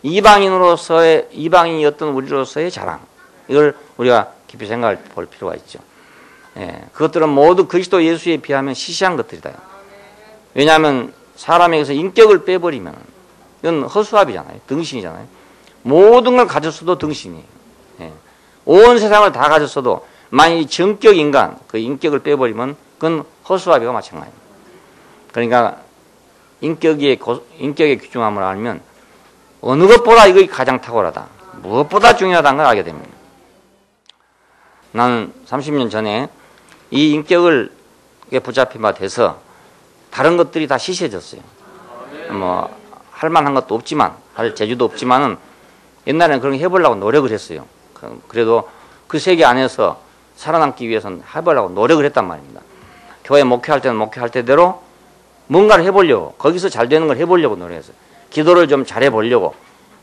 이방인이었던 우리로서의 자랑, 이걸 우리가 깊이 생각해 볼 필요가 있죠. 예, 그것들은 모두 그리스도 예수에 비하면 시시한 것들이다. 왜냐하면 사람에게서 인격을 빼버리면 이건 허수아비잖아요. 등신이잖아요. 모든 걸 가졌어도 등신이에요. 예, 온 세상을 다 가졌어도 만약 정격 인간, 그 인격을 빼버리면 그건 허수아비와 마찬가지입니다. 그러니까 인격의 귀중함을 알면 어느 것보다 이것이 가장 탁월하다. 무엇보다 중요하다는 걸 알게 됩니다. 나는 30년 전에 이 인격을 붙잡힌 바 돼서 다른 것들이 다 시시해졌어요. 뭐 할만한 것도 없지만, 할 재주도 없지만은 옛날에는 그런 거 해보려고 노력을 했어요. 그래도 그 세계 안에서 살아남기 위해서는 해보려고 노력을 했단 말입니다. 교회 목회할 때는 목회할 때대로 뭔가를 해보려고, 거기서 잘 되는 걸 해보려고 노력했어요. 기도를 좀 잘해보려고,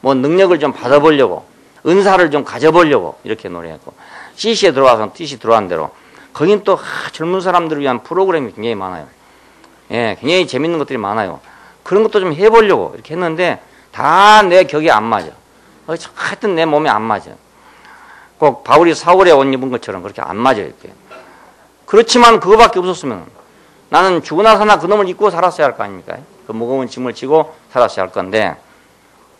뭐 능력을 좀 받아보려고, 은사를 좀 가져보려고 이렇게 노력했고, CC에 들어와서 뜻이 들어간 대로 거긴 또 젊은 사람들을 위한 프로그램이 굉장히 많아요. 예, 굉장히 재밌는 것들이 많아요. 그런 것도 좀 해보려고 이렇게 했는데 다 내 격에 안 맞아. 하여튼 내 몸에 안 맞아. 꼭 바울이 사울에 옷 입은 것처럼 그렇게 안 맞아요. 이렇게. 그렇지만 그거밖에 없었으면 나는 죽으나 사나 그놈을 입고 살았어야 할 거 아닙니까? 그 무거운 짐을 지고 살았어야 할 건데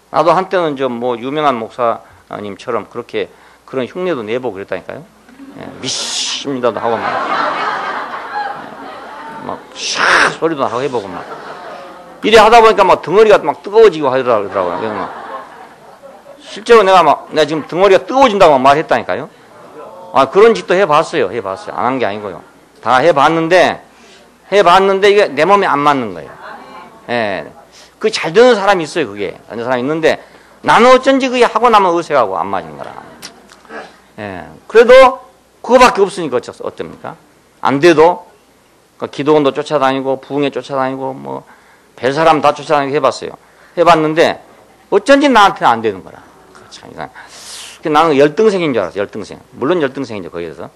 나도 한때는 좀 뭐 유명한 목사님처럼 그렇게 그런 흉내도 내보고 그랬다니까요. 예, 미십니다도 하고 막 샤 소리도 하고 해보고 막 이래 하다 보니까 막 덩어리가 막 뜨거워지고 하더라고요. 그래서 막 실제로 내가 지금 덩어리가 뜨거워진다고 말했다니까요. 아, 그런 짓도 해봤어요. 안 한 게 아니고요. 다 해봤는데 이게 내 몸에 안 맞는 거예요. 예. 그 잘 되는 사람이 있어요, 그게. 잘 되는 사람이 있는데 나는 어쩐지 그게 하고 나면 어색하고 안 맞은 거라. 예. 그래도 그거밖에 없으니까 어떻습니까? 안 돼도 기도원도 쫓아다니고 부흥회 쫓아다니고 뭐 별사람 다 쫓아다니고 해봤어요. 해봤는데 어쩐지 나한테는 안 되는 거라. 참 이상. 나는 열등생인 줄 알았어. 열등생. 물론 열등생이죠. 거기에서.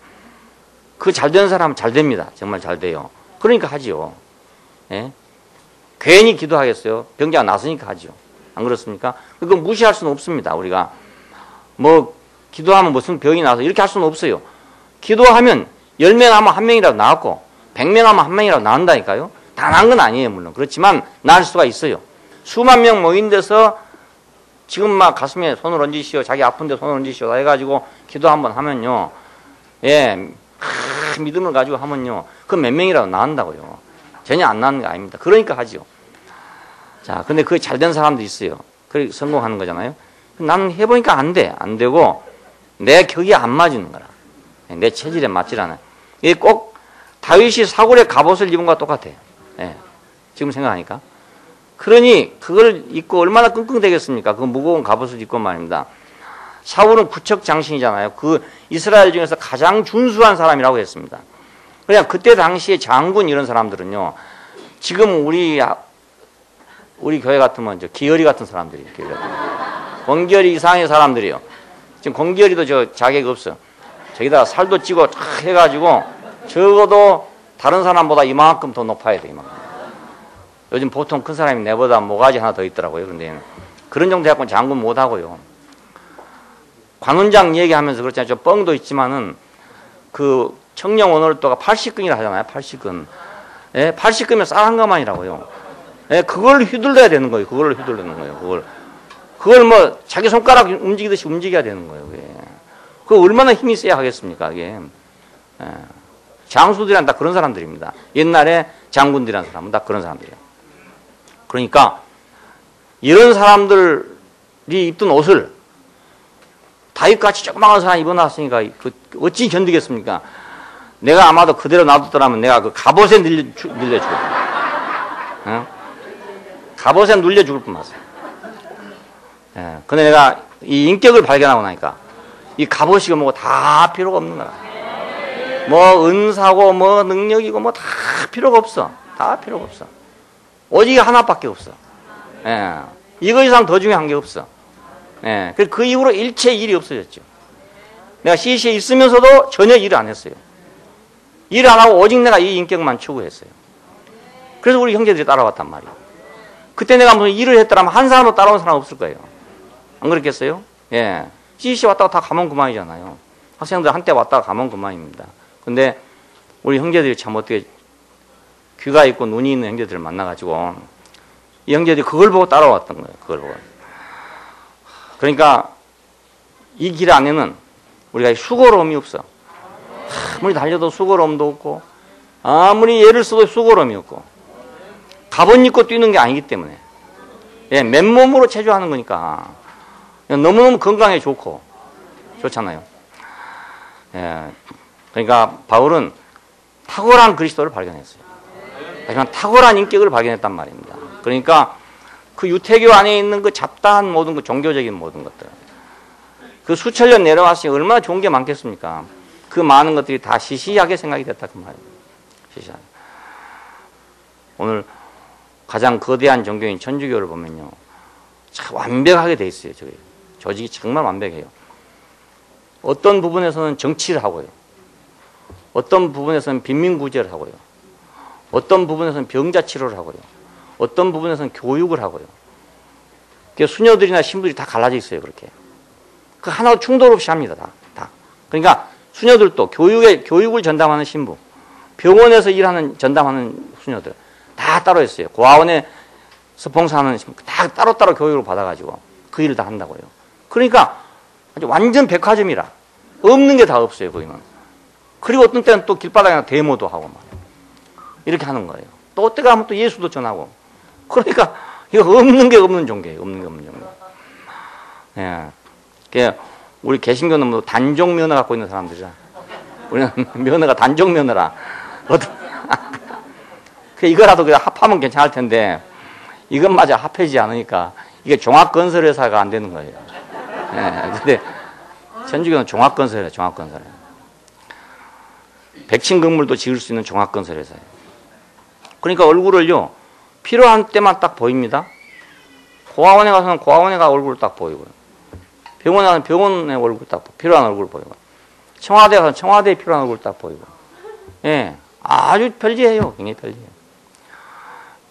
그 잘 되는 사람은 잘 됩니다. 정말 잘 돼요. 그러니까 하지요. 예? 괜히 기도하겠어요. 병자가 났으니까 하죠. 안 그렇습니까? 그거 무시할 수는 없습니다. 우리가 뭐 기도하면 무슨 병이 나서 이렇게 할 수는 없어요. 기도하면 10명 하면 1명이라도 나왔고 100명 하면 1명이라도 나온다니까요. 다 난 건 아니에요. 물론. 그렇지만 나을 수가 있어요. 수만 명 모인 데서 지금 막 가슴에 손을 얹으시오. 자기 아픈데 손을 얹으시오. 다 해가지고 기도 한번 하면요. 예, 믿음을 가지고 하면요. 그 몇 명이라도 나온다고요. 전혀 안 나는 게 아닙니다. 그러니까 하죠. 자, 근데 그게 잘 된 사람도 있어요. 그래 성공하는 거잖아요. 나는 해보니까 안 돼. 안 되고 내 격이 안 맞는 거라. 내 체질에 맞질 않아요. 이게 꼭 다윗이 사울의 갑옷을 입은 것과 똑같아요. 예, 지금 생각하니까. 그러니 그걸 입고 얼마나 끙끙대겠습니까? 그 무거운 갑옷을 입고 말입니다. 사울은 구척 장신이잖아요. 그 이스라엘 중에서 가장 준수한 사람이라고 했습니다. 그냥 그때 당시에 장군 이런 사람들은요. 지금 우리 교회 같으면 기어리 같은 사람들이에요. 권기어리 이상의 사람들이요. 지금 권기어리도 저 자격 없어. 저기다가 살도 찌고 탁 해가지고 적어도 다른 사람보다 이만큼 더 높아야 돼. 이만큼. 요즘 보통 큰 사람이 내보다 모가지 하나 더 있더라고요. 그런데 그런 정도 해갖고 장군 못하고요. 관원장 얘기하면서 그렇잖아요. 좀 뻥도 있지만은 그 청령 원월도가 80근이라 하잖아요. 80근. 예, 80근이면 쌀 한 가만이라고요. 예, 그걸 휘둘러야 되는 거예요. 그걸 휘둘르는 거예요. 그걸 뭐 자기 손가락 움직이듯이 움직여야 되는 거예요. 그게. 그 얼마나 힘이 세야 하겠습니까? 그게. 예. 장수들이란 다 그런 사람들입니다. 옛날에 장군들이란 사람은 다 그런 사람들이에요. 그러니까 이런 사람들이 입던 옷을 다윗같이 조그마한 사람이 입어놨으니까 어찌 견디겠습니까? 내가 아마도 그대로 놔뒀더라면 내가 그 갑옷에 눌려 죽을 뻔. 갑옷에 눌려 죽을 뻔했어요. 예. 근데 내가 이 인격을 발견하고 나니까 이 갑옷이고 뭐고 다 필요가 없는 거야. 뭐 은사고 뭐 능력이고 뭐 다 필요가 없어. 다 필요가 없어. 오직 하나밖에 없어. 예. 이거 이상 더 중요한 게 없어. 예. 그 이후로 일체 일이 없어졌죠. 내가 CC에 있으면서도 전혀 일을 안 했어요. 일을 안 하고 오직 내가 이 인격만 추구했어요. 그래서 우리 형제들이 따라왔단 말이에요. 그때 내가 무슨 일을 했더라면 한 사람도 따라온 사람 없을 거예요. 안 그렇겠어요? 예. CC 왔다가 다 가면 그만이잖아요. 학생들 한때 왔다가 가면 그만입니다. 근데 우리 형제들이 참 어떻게 귀가 있고 눈이 있는 형제들을 만나가지고 이 형제들이 그걸 보고 따라왔던 거예요. 그걸 보고. 그러니까 이 길 안에는 우리가 수고로움이 없어. 아무리 달려도 수고로움도 없고 아무리 애를 써도 수고로움이 없고 갑옷 입고 뛰는 게 아니기 때문에 예, 맨몸으로 체조하는 거니까 너무너무 건강에 좋고 좋잖아요. 예, 그러니까 바울은 탁월한 그리스도를 발견했어요. 하지만 탁월한 인격을 발견했단 말입니다. 그러니까 그 유태교 안에 있는 그 잡다한 모든 그 종교적인 모든 것들 그 수천 년 내려왔으니 얼마나 좋은 게 많겠습니까? 그 많은 것들이 다 시시하게 생각이 됐다 그 말입니다. 시시하게. 오늘 가장 거대한 종교인 천주교를 보면요. 참 완벽하게 돼 있어요. 조직이 정말 완벽해요. 어떤 부분에서는 정치를 하고요. 어떤 부분에서는 빈민구제를 하고요. 어떤 부분에서는 병자 치료를 하고요. 어떤 부분에서는 교육을 하고요. 수녀들이나 신부들이 다 갈라져 있어요. 그렇게. 그 하나도 충돌 없이 합니다. 다. 그러니까 수녀들도 교육을 전담하는 신부, 병원에서 일하는 전담하는 수녀들 다 따로 있어요. 고아원에서 봉사하는 신부 다 따로따로 교육을 받아가지고 그 일을 다 한다고요. 그러니까 아주 완전 백화점이라 없는 게 다 없어요. 거기는. 그리고 어떤 때는 또 길바닥에 데모도 하고 막 이렇게 하는 거예요. 또 어때 가면 또 예수도 전하고. 그러니까 이거 없는 게 없는 종교예요. 없는 게 없는 종교. 예. 우리 개신교는 뭐 단종 면허 갖고 있는 사람들이라. 우리는 면허가 단종 면허라. 이거라도 그냥 합하면 괜찮을 텐데 이것마저 합해지지 않으니까 이게 종합건설회사가 안 되는 거예요. 예. 근데 천주교는 종합건설이에요. 종합건설. 백층 건물도 지을 수 있는 종합건설회사예요. 그러니까 얼굴을요 필요한 때만 딱 보입니다. 고아원에 가서는 고아원에 가 얼굴 딱 보이고요. 병원에 가서는 병원의 얼굴 딱 필요한 얼굴 보이고. 청와대에 가서는 청와대에 필요한 얼굴 딱 보이고. 예, 아주 편리해요. 굉장히 편리해요.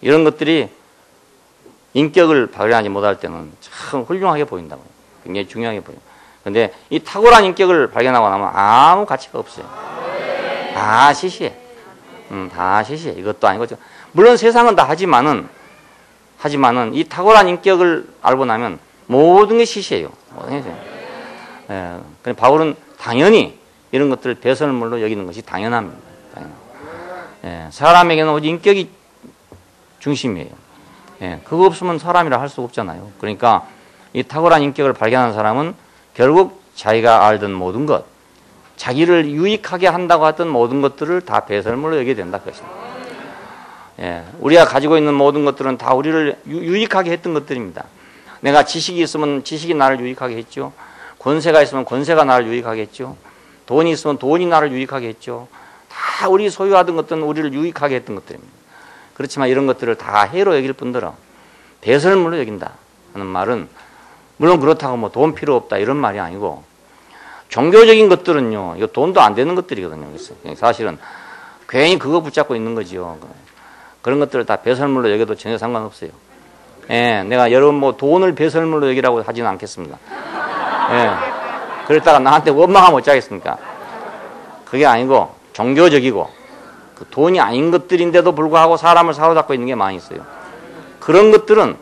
이런 것들이 인격을 발현하지 못할 때는 참 훌륭하게 보인다고요. 굉장히 중요하게 보여요. 근데 이 탁월한 인격을 발견하고 나면 아무 가치가 없어요. 다 시시해. 다 시시해. 이것도 아니고. 물론 세상은 다 하지만은 이 탁월한 인격을 알고 나면 모든 게 시시해요. 예. 그래 바울은 당연히 이런 것들을 배설물로 여기는 것이 당연합니다. 예. 사람에게는 오직 인격이 중심이에요. 예. 그거 없으면 사람이라 할 수 없잖아요. 그러니까 이 탁월한 인격을 발견한 사람은 결국 자기가 알던 모든 것, 자기를 유익하게 한다고 했던 모든 것들을 다 배설물로 여기게 된다. 그것입니다. 예, 우리가 가지고 있는 모든 것들은 다 우리를 유익하게 했던 것들입니다. 내가 지식이 있으면 지식이 나를 유익하게 했죠. 권세가 있으면 권세가 나를 유익하게 했죠. 돈이 있으면 돈이 나를 유익하게 했죠. 다 우리 소유하던 것들은 우리를 유익하게 했던 것들입니다. 그렇지만 이런 것들을 다 해로 여길 뿐더러 배설물로 여긴다 하는 말은 물론 그렇다고 뭐 돈 필요 없다 이런 말이 아니고 종교적인 것들은요, 이거 돈도 안 되는 것들이거든요. 사실은 괜히 그거 붙잡고 있는 거지요. 그런 것들을 다 배설물로 여겨도 전혀 상관없어요. 예, 내가 여러분 뭐 돈을 배설물로 여기라고 하지는 않겠습니다. 예, 그랬다가 나한테 원망하면 어쩌겠습니까? 그게 아니고 종교적이고 그 돈이 아닌 것들인데도 불구하고 사람을 사로잡고 있는 게 많이 있어요. 그런 것들은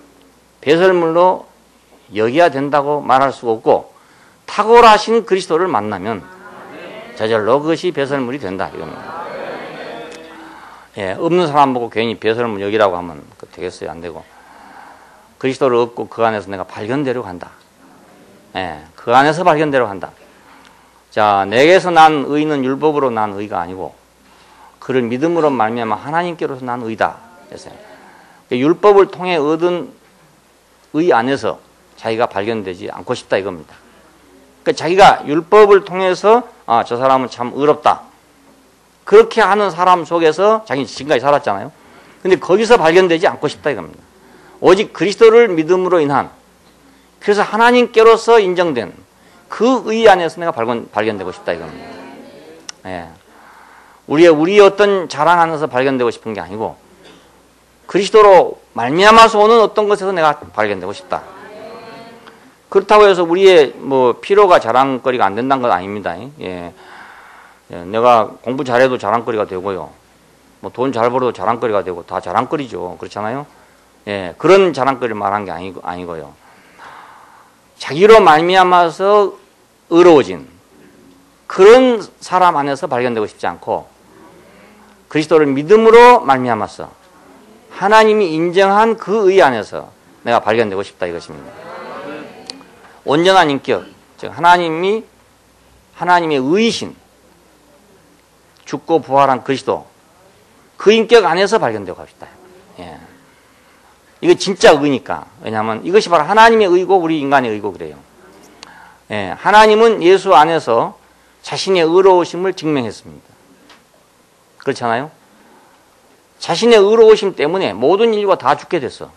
배설물로 여겨야 된다고 말할 수가 없고 탁월하신 그리스도를 만나면 저절로 그것이 배설물이 된다 이겁니다. 예, 없는 사람 보고 괜히 배설물 여기라고 하면 되겠어요? 안 되고 그리스도를 얻고 그 안에서 내가 발견되려고 한다. 예, 그 안에서 발견되려고 한다. 자, 내게서 난 의는 율법으로 난 의가 아니고 그를 믿음으로 말미암아 하나님께로서 난 의다. 그래서 율법을 통해 얻은 의 안에서 자기가 발견되지 않고 싶다 이겁니다. 그러니까 자기가 율법을 통해서 아, 저 사람은 참 의롭다. 그렇게 하는 사람 속에서 자기는 지금까지 살았잖아요. 근데 거기서 발견되지 않고 싶다 이겁니다. 오직 그리스도를 믿음으로 인한 그래서 하나님께로서 인정된 그 의 안에서 내가 발견되고 싶다 이겁니다. 예. 우리의 어떤 자랑 안에서 발견되고 싶은 게 아니고 그리스도로 말미암아서 오는 어떤 것에서 내가 발견되고 싶다. 그렇다고 해서 우리의 뭐 필요가 자랑거리가 안 된다는 건 아닙니다. 예. 예. 내가 공부 잘해도 자랑거리가 되고요. 뭐 돈 잘 벌어도 자랑거리가 되고 다 자랑거리죠. 그렇잖아요. 예. 그런 자랑거리를 말한 게 아니고요. 자기로 말미암아서 의로워진 그런 사람 안에서 발견되고 싶지 않고 그리스도를 믿음으로 말미암아서 하나님이 인정한 그 의 안에서 내가 발견되고 싶다 이것입니다. 온전한 인격, 즉 하나님의 의이신 죽고 부활한 그리스도 그 인격 안에서 발견되고 싶다. 예. 이거 진짜 의니까. 왜냐하면 이것이 바로 하나님의 의고 우리 인간의 의고 그래요. 예. 하나님은 예수 안에서 자신의 의로우심을 증명했습니다. 그렇잖아요? 자신의 의로우심 때문에 모든 인류가 다 죽게 됐어.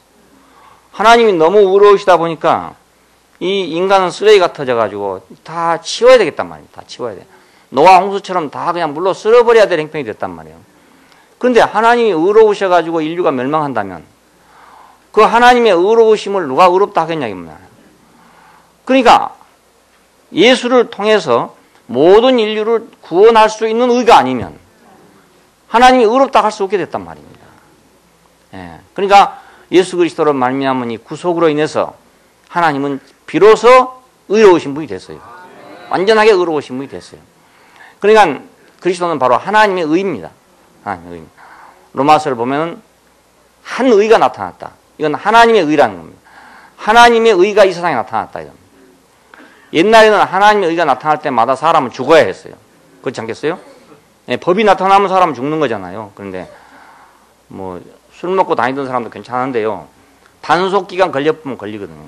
하나님이 너무 의로우시다 보니까 이 인간은 쓰레기 같아져 가지고 다 치워야 되겠단 말이에요. 다 치워야 돼. 노아 홍수처럼 다 그냥 물로 쓸어버려야 될 행편이 됐단 말이에요. 그런데 하나님이 의로우셔 가지고 인류가 멸망한다면 그 하나님의 의로우심을 누가 의롭다 하겠냐 이겁니다. 그러니까 예수를 통해서 모든 인류를 구원할 수 있는 의가 아니면 하나님이 의롭다 할 수 없게 됐단 말입니다. 예. 그러니까 예수 그리스도로 말미암은 이 구속으로 인해서 하나님은 비로소 의로우신 분이 됐어요. 완전하게 의로우신 분이 됐어요. 그러니까 그리스도는 바로 하나님의 의입니다. 하나님의 의입니다. 로마서를 보면 한 의가 나타났다. 이건 하나님의 의라는 겁니다. 하나님의 의가 이 세상에 나타났다. 이겁니다. 옛날에는 하나님의 의가 나타날 때마다 사람은 죽어야 했어요. 그렇지 않겠어요? 예, 법이 나타나면 사람은 죽는 거잖아요. 그런데 뭐 술 먹고 다니던 사람도 괜찮은데요. 단속 기간 걸려보면 걸리거든요.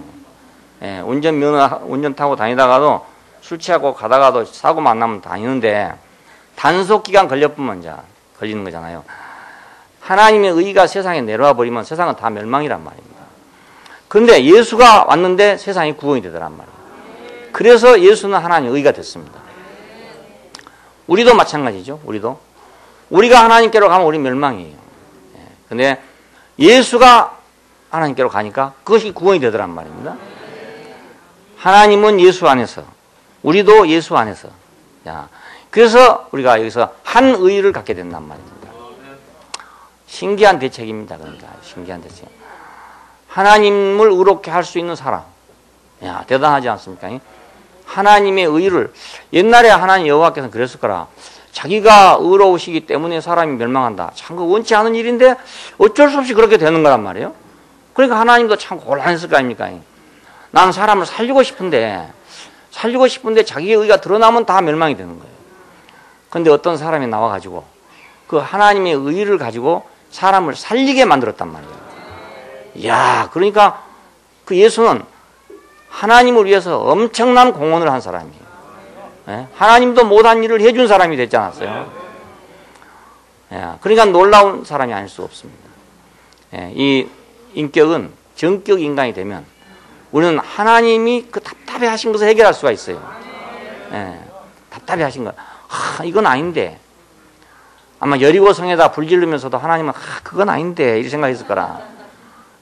예, 운전 타고 다니다가도 술 취하고 가다가도 사고 만나면 다니는데 단속 기간 걸려보면 이제 걸리는 거잖아요. 하나님의 의가 세상에 내려와 버리면 세상은 다 멸망이란 말입니다. 그런데 예수가 왔는데 세상이 구원이 되더란 말이에요. 그래서 예수는 하나님의 의가 됐습니다. 우리도 마찬가지죠. 우리가 하나님께로 가면 우리 멸망이에요. 근데 예수가 하나님께로 가니까 그것이 구원이 되더란 말입니다. 하나님은 예수 안에서, 우리도 예수 안에서. 그래서 우리가 여기서 한 의를 갖게 된단 말입니다. 신기한 대책입니다. 그러니까 신기한 대책. 하나님을 의롭게 할 수 있는 사람. 대단하지 않습니까? 하나님의 의를, 옛날에 하나님 여호와께서는 그랬을 거라. 자기가 의로우시기 때문에 사람이 멸망한다. 참 그 원치 않은 일인데 어쩔 수 없이 그렇게 되는 거란 말이에요. 그러니까 하나님도 참 곤란했을 거 아닙니까? 나는 사람을 살리고 싶은데 자기의 의가 드러나면 다 멸망이 되는 거예요. 그런데 어떤 사람이 나와가지고 그 하나님의 의를 가지고 사람을 살리게 만들었단 말이에요. 이야, 그러니까 그 예수는 하나님을 위해서 엄청난 공헌을 한 사람이에요. 예? 하나님도 못한 일을 해준 사람이 됐지 않았어요? 예, 그러니까 놀라운 사람이 아닐 수 없습니다. 예, 이 인격은 정격 인간이 되면 우리는 하나님이 그 답답해 하신 것을 해결할 수가 있어요. 예, 답답해 하신 것. 이건 아닌데. 아마 여리고 성에다 불 지르면서도 하나님은 그건 아닌데 이렇게 생각했을 거라.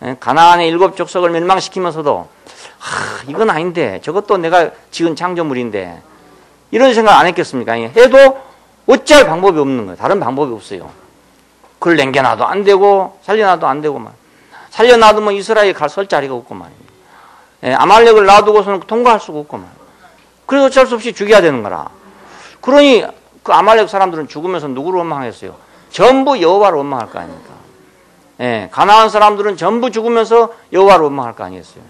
예, 가나안의 7 족속을 멸망시키면서도 이건 아닌데 저것도 내가 지은 창조물인데 이런 생각 안 했겠습니까? 해도 어찌할 방법이 없는 거예요. 다른 방법이 없어요. 그걸 남겨놔도 안 되고 살려놔도 안 되고 말. 살려놔두면 이스라엘이 설 자리가 없고 말입니다. 예, 아말렉을 놔두고서는 통과할 수가 없고 말. 그래서 어쩔 수 없이 죽여야 되는 거라. 그러니 그 아말렉 사람들은 죽으면서 누구를 원망했어요? 전부 여호와를 원망할 거 아닙니까? 예, 가나안 사람들은 전부 죽으면서 여호와를 원망할 거 아니겠어요?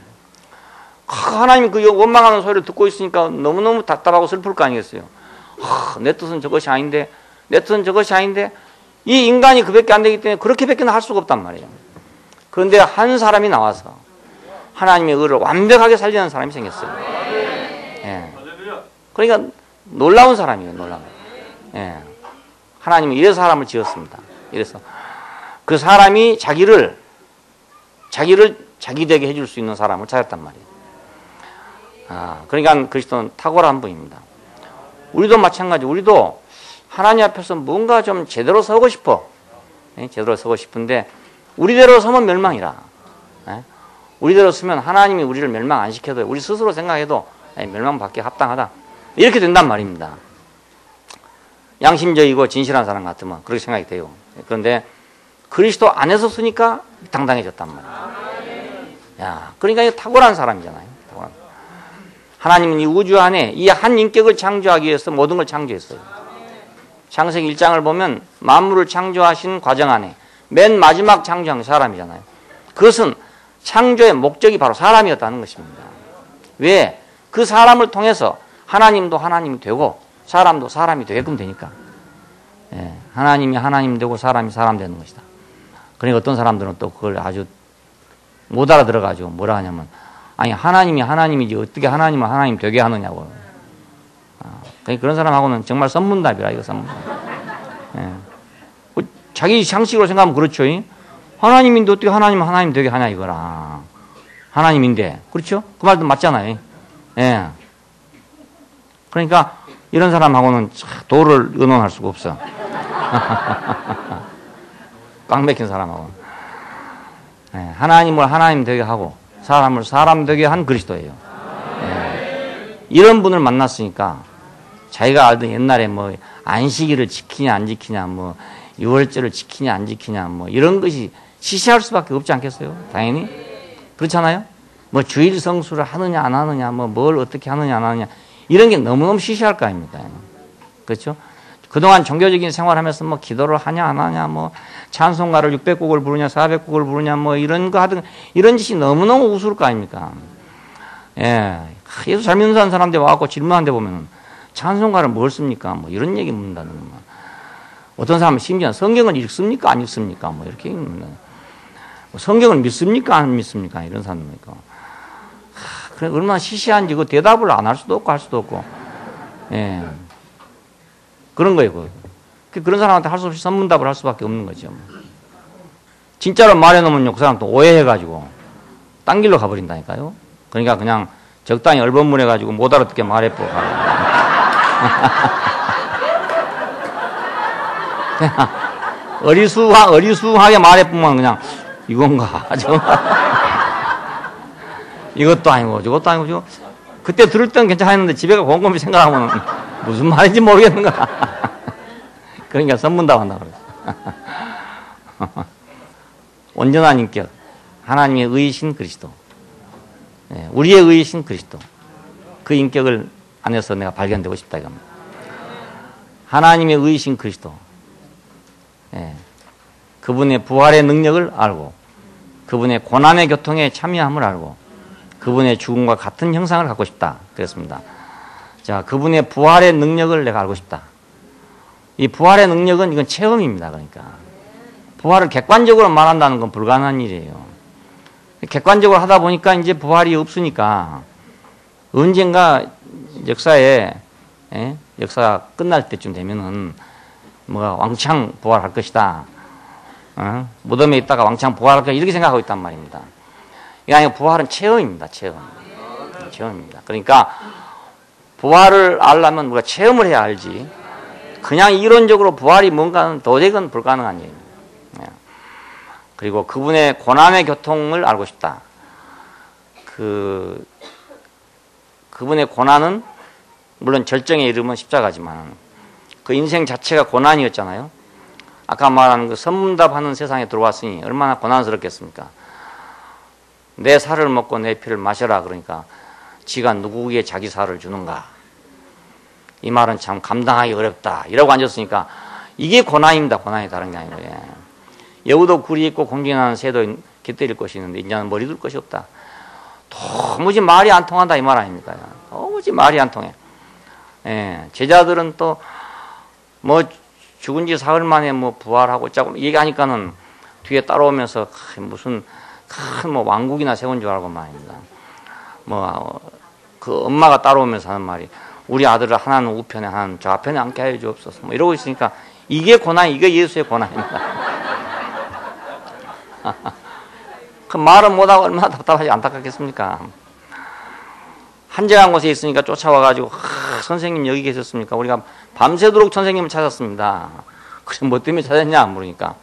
하나님이 그 원망하는 소리를 듣고 있으니까 너무너무 답답하고 슬플 거 아니겠어요? 내 뜻은 저것이 아닌데, 이 인간이 그밖에 안 되기 때문에 그렇게밖에 할 수가 없단 말이에요. 그런데 한 사람이 나와서 하나님의 의를 완벽하게 살리는 사람이 생겼어요. 예. 그러니까 놀라운 사람이에요, 놀라운. 예. 하나님이 이래서 사람을 지었습니다. 이래서 그 사람이 자기를 자기 되게 해줄 수 있는 사람을 찾았단 말이에요. 그러니까 그리스도는 탁월한 분입니다. 우리도 마찬가지. 우리도 하나님 앞에서 뭔가 좀 제대로 서고 싶어. 제대로 서고 싶은데 우리대로 서면 멸망이라. 우리대로 서면 하나님이 우리를 멸망 안 시켜도 우리 스스로 생각해도 멸망받기 합당하다. 이렇게 된단 말입니다. 양심적이고 진실한 사람 같으면 그렇게 생각이 돼요. 그런데 그리스도 안에서 쓰니까 당당해졌단 말이에요. 그러니까 이거 탁월한 사람이잖아요. 하나님은 이 우주 안에 이 한 인격을 창조하기 위해서 모든 걸 창조했어요. 창세기 1장을 보면 만물을 창조하신 과정 안에 맨 마지막 창조한 사람이잖아요. 그것은 창조의 목적이 바로 사람이었다는 것입니다. 왜? 그 사람을 통해서 하나님도 하나님이 되고 사람도 사람이 되게끔 되니까. 예, 하나님이 하나님 되고 사람이 사람 되는 것이다. 그러니까 어떤 사람들은 또 그걸 아주 못 알아들어가지고 뭐라 하냐면 아니 하나님이 하나님이지 어떻게 하나님을 하나님 되게 하느냐고. 그런 사람하고는 정말 선문답이라 이거 선문답. 예. 자기 상식으로 생각하면 그렇죠. 하나님인데 어떻게 하나님을 하나님 되게 하냐 이거라. 하나님인데 그렇죠? 그 말도 맞잖아요. 예. 그러니까 이런 사람하고는 도를 의논할 수가 없어. 꽉 막힌 사람하고. 예, 하나님을 하나님 되게 하고 사람을 사람 되게 한 그리스도예요. 예, 이런 분을 만났으니까 자기가 알던 옛날에 뭐 안식일을 지키냐 안 지키냐, 뭐 유월절을 지키냐 안 지키냐, 뭐 이런 것이 시시할 수밖에 없지 않겠어요? 당연히 그렇잖아요. 뭐 주일 성수를 하느냐 안 하느냐, 뭐 뭘 어떻게 하느냐 안 하느냐, 이런 게 너무너무 시시할 거 아닙니까? 그렇죠? 그동안 종교적인 생활하면서 뭐 기도를 하냐 안 하냐, 뭐 찬송가를 600곡을 부르냐 400곡을 부르냐, 뭐 이런 거 하든 이런 짓이 너무너무 우스울 거 아닙니까? 예, 예수 잘 믿는 사람들 와갖고 질문하는데 보면 찬송가를 뭘 씁니까? 뭐 이런 얘기 묻는다는 거. 어떤 사람은 심지어 성경을 읽습니까 안 읽습니까? 뭐 이렇게 묻는다. 뭐 성경을 믿습니까 안 믿습니까? 이런 사람도 있고. 그래 얼마나 시시한지 그 대답을 안 할 수도 없고 할 수도 없고. 예. 그런 거예요. 그런 사람한테 할 수 없이 선문답을 할 수밖에 없는 거죠. 진짜로 말해놓으면 그 사람 또 오해해가지고 딴 길로 가버린다니까요. 그러니까 그냥 적당히 얼버무려가지고 못 알아듣게 말해보고 그냥 어리수하게 말해보면 그냥 이건가 이것도 아니고 저것도 아니고 그때 들을 때는 괜찮았는데 집에 가 곰곰이 생각하면 무슨 말인지 모르겠는 거야. 그러니까 선문답 한다 그랬어. 온전한 인격, 하나님의 의이신 그리스도, 우리의 의이신 그리스도, 그 인격을 안에서 내가 발견되고 싶다 이겁니다. 하나님의 의이신 그리스도, 그분의 부활의 능력을 알고 그분의 고난의 교통에 참여함을 알고 그분의 죽음과 같은 형상을 갖고 싶다 그랬습니다. 자, 그분의 부활의 능력을 내가 알고 싶다. 이 부활의 능력은 이건 체험입니다. 그러니까 부활을 객관적으로 말한다는 건 불가능한 일이에요. 객관적으로 하다 보니까 이제 부활이 없으니까 언젠가 역사에 역사가 끝날 때쯤 되면은 뭐가 왕창 부활할 것이다. 무덤에 있다가 왕창 부활할 것이다. 이렇게 생각하고 있단 말입니다. 이게 아니고 부활은 체험입니다. 체험입니다. 그러니까 부활을 알려면 우리가 체험을 해야 알지. 그냥 이론적으로 부활이 뭔가는 도저히 불가능한 일입니다. 그리고 그분의 고난의 교통을 알고 싶다. 그분의 고난은 물론 절정에 이르면 십자가지만 그 인생 자체가 고난이었잖아요. 아까 말한 그 선문답하는 세상에 들어왔으니 얼마나 고난스럽겠습니까? 내 살을 먹고 내 피를 마셔라. 그러니까 지가 누구에게 자기 살을 주는가? 이 말은 참 감당하기 어렵다. 이러고 앉았으니까 이게 고난입니다. 고난이 다른 게 아니고. 여우도 굴이 있고 공중에 나는 새도 깃들일 것이 있는데 인자는 머리 둘 것이 없다. 도무지 말이 안 통한다 이 말 아닙니까? 도무지 말이 안 통해. 제자들은 또 뭐 죽은 지 사흘 만에 뭐 부활하고 짜고 얘기하니까는 뒤에 따라오면서 무슨 큰 뭐 왕국이나 세운 줄 알고 말입니다. 뭐 그 엄마가 따라오면서 하는 말이 우리 아들을 하나는 우편에 하나는 좌편에 앉게 하여 주옵소서. 뭐 이러고 있으니까 이게 고난, 이게 예수의 고난입니다. 그 말은 못하고 얼마나 답답하지 안타깝겠습니까? 한적한 곳에 있으니까 쫓아와가지고 선생님 여기 계셨습니까? 우리가 밤새도록 선생님을 찾았습니다. 그래서 뭐 때문에 찾았냐 물으니까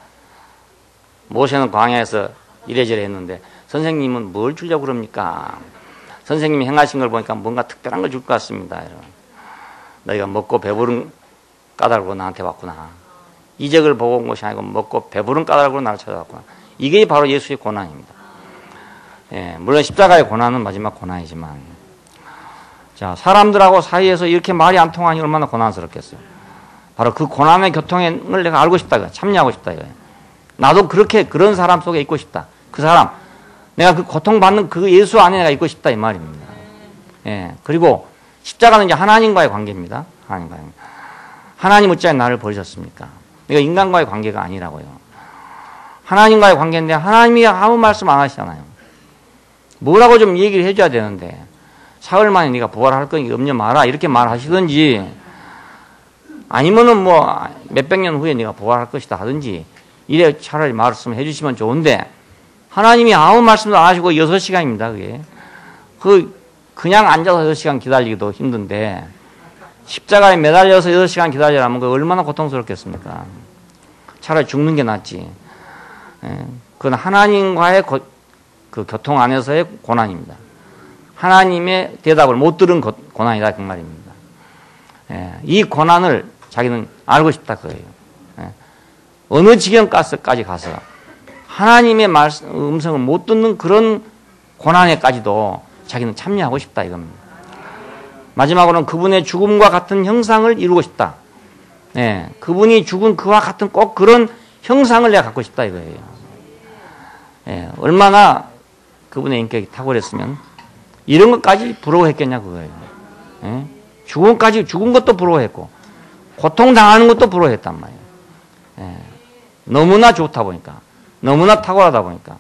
모세는 광야에서 이래저래 했는데 선생님은 뭘 주려고 그럽니까? 선생님이 행하신 걸 보니까 뭔가 특별한 걸 줄 것 같습니다. 너희가 먹고 배부른 까닭으로 나한테 왔구나. 이적을 보고 온 것이 아니고 먹고 배부른 까닭으로 나를 찾아왔구나. 이게 바로 예수의 고난입니다. 물론 십자가의 고난은 마지막 고난이지만 자, 사람들하고 사이에서 이렇게 말이 안 통하니 얼마나 고난스럽겠어요. 바로 그 고난의 교통을 내가 알고 싶다. 참여하고 싶다. 나도 그런 사람 속에 있고 싶다. 그 사람, 내가 그 고통받는 그 예수 안에 내가 있고 싶다 이 말입니다. 그리고 십자가는 이제 하나님과의 관계입니다. 하나님 어찌하여 나를 버리셨습니까? 이거 인간과의 관계가 아니라고요. 하나님과의 관계인데 하나님이 아무 말씀 안 하시잖아요. 뭐라고 좀 얘기를 해줘야 되는데 사흘 만에 네가 부활할 거니까 염려 마라 이렇게 말하시든지 아니면은 뭐 몇백 년 후에 네가 부활할 것이다 하든지 이래 차라리 말씀을 해주시면 좋은데 하나님이 아무 말씀도 안 하시고 6시간입니다. 그게 그냥 앉아서 6시간 기다리기도 힘든데 십자가에 매달려서 6시간 기다리라면 그 얼마나 고통스럽겠습니까? 차라리 죽는 게 낫지. 그건 하나님과의 그 교통 안에서의 고난입니다. 하나님의 대답을 못 들은 고난이다 그 말입니다. 예, 이 고난을 자기는 알고 싶다 그거예요. 예, 어느 지경까지 가서 하나님의 음성을 못 듣는 그런 고난에까지도 자기는 참여하고 싶다 이겁니다. 마지막으로는 그분의 죽음과 같은 형상을 이루고 싶다. 예, 그분이 죽은 그와 같은 꼭 그런 형상을 내가 갖고 싶다 이거예요. 예, 얼마나 그분의 인격이 탁월했으면 이런 것까지 부러워했겠냐 그거예요. 예? 죽은 것도 부러워했고 고통당하는 것도 부러워했단 말이에요. 예, 너무나 좋다 보니까 너무나 탁월하다 보니까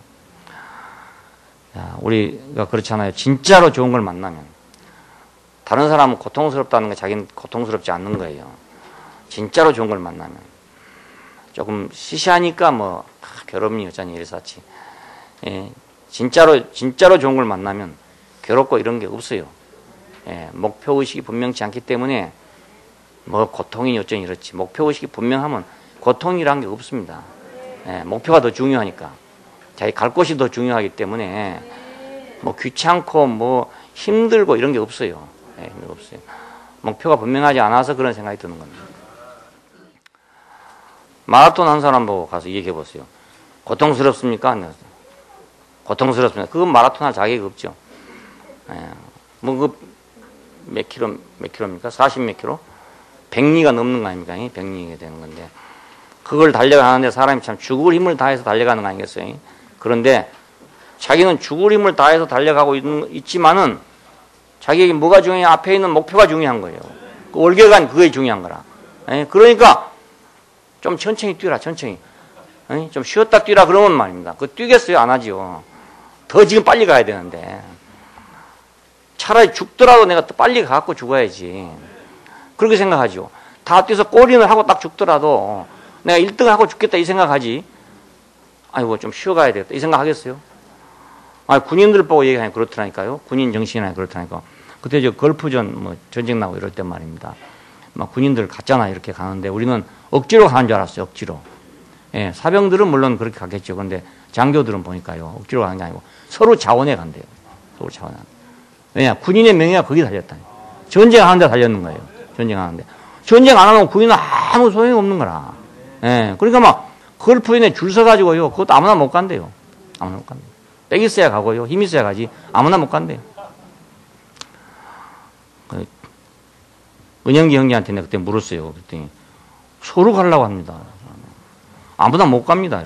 야, 우리가 그렇잖아요. 진짜로 좋은 걸 만나면 다른 사람은 고통스럽다는 게 자기는 고통스럽지 않는 거예요. 진짜로 좋은 걸 만나면 조금 시시하니까 뭐 괴롭니 여자니 이래서지. 예, 진짜로 좋은 걸 만나면 괴롭고 이런 게 없어요. 예, 목표의식이 분명치 않기 때문에 뭐 고통이 어쩌니 이렇지. 목표의식이 분명하면 고통이란 게 없습니다. 예, 목표가 더 중요하니까. 자기 갈 곳이 더 중요하기 때문에 뭐 귀찮고 뭐 힘들고 이런 게 없어요. 예, 없어요. 목표가 분명하지 않아서 그런 생각이 드는 겁니다. 마라톤 한 사람 보고 가서 얘기해 보세요. 고통스럽습니까? 고통스럽습니다. 그건 마라톤 할 자격이 없죠. 예, 뭐 몇 킬로입니까? 40 몇 킬로? 100리가 넘는 거 아닙니까? 100리가 되는 건데 그걸 달려가는데 사람이 참 죽을 힘을 다해서 달려가는 거 아니겠어요? 그런데 자기는 죽을 힘을 다해서 달려가고 있지만은 자기에게 뭐가 중요해? 앞에 있는 목표가 중요한 거예요. 그 월계관 그게 중요한 거라. 예, 그러니까 좀 천천히 뛰라, 천천히. 예, 좀 쉬었다 뛰라 그러면 말입니다. 그거 뛰겠어요? 안 하지요. 더 지금 빨리 가야 되는데. 차라리 죽더라도 내가 또 빨리 가갖고 죽어야지. 그렇게 생각하죠. 다 뛰어서 골인을 하고 딱 죽더라도 내가 1등 하고 죽겠다 이 생각하지. 아이고 좀 쉬어가야 되겠다 이 생각하겠어요? 아니 군인들 보고 얘기하니 그렇더라니까요. 군인 정신이나 그렇더라니까. 그때 저 걸프전 뭐 전쟁 나고 이럴 때 말입니다. 막 군인들 갔잖아 이렇게 가는데 우리는 억지로 가는 줄 알았어요. 억지로. 예, 사병들은 물론 그렇게 갔겠죠. 그런데 장교들은 보니까요. 억지로 가는 게 아니고 서로 자원해 간대요. 서로 자원해. 왜냐 군인의 명예가 거기 달렸다니. 전쟁하는 데 달렸는 거예요. 전쟁하는데. 전쟁 안 하면 군인은 아무 소용이 없는 거라. 예, 그러니까 막 걸프전에 줄 서가지고요. 그것도 아무나 못 간대요. 아무나 못 간대요. 빽 있어야 가고요. 힘 있어야 가지. 아무나 못 간대요. 은영기 형님한테 내가 그때 물었어요. 그랬더니 서로 가려고 합니다. 아무나 못 갑니다.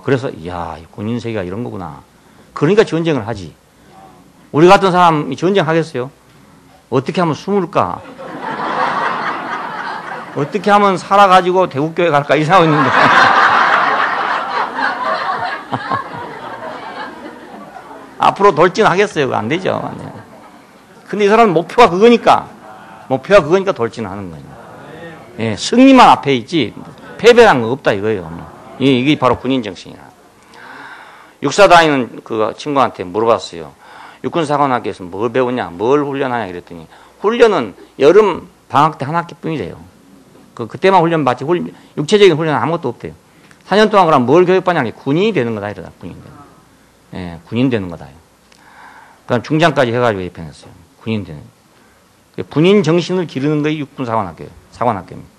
그래서 이야 군인 세계가 이런 거구나. 그러니까 전쟁을 하지. 우리 같은 사람이 전쟁하겠어요? 어떻게 하면 숨을까? 어떻게 하면 살아가지고 대국교회 갈까? 이 생각하고 있는데. 앞으로 돌진하겠어요? 안 되죠. 근데 이 사람은 목표가 그거니까 돌진하는 거예요. 예, 승리만 앞에 있지, 패배란 거 없다 이거예요. 이게 바로 군인 정신이라. 육사 다니는 그 친구한테 물어봤어요. 육군사관학교에서 뭘 배우냐, 뭘 훈련하냐 그랬더니 훈련은 여름 방학 때 한 학기뿐이래요. 그때만 훈련 받지 육체적인 훈련은 아무것도 없대요. 4년 동안 그럼 뭘 교육받냐? 군인이 되는 거다 이러다. 군인 되는 거. 예, 군인 되는 거다. 그럼 중장까지 해가지고 입편했어요. 군인 되는. 군인 정신을 기르는 게 육군사관학교예요. 사관학교입니다.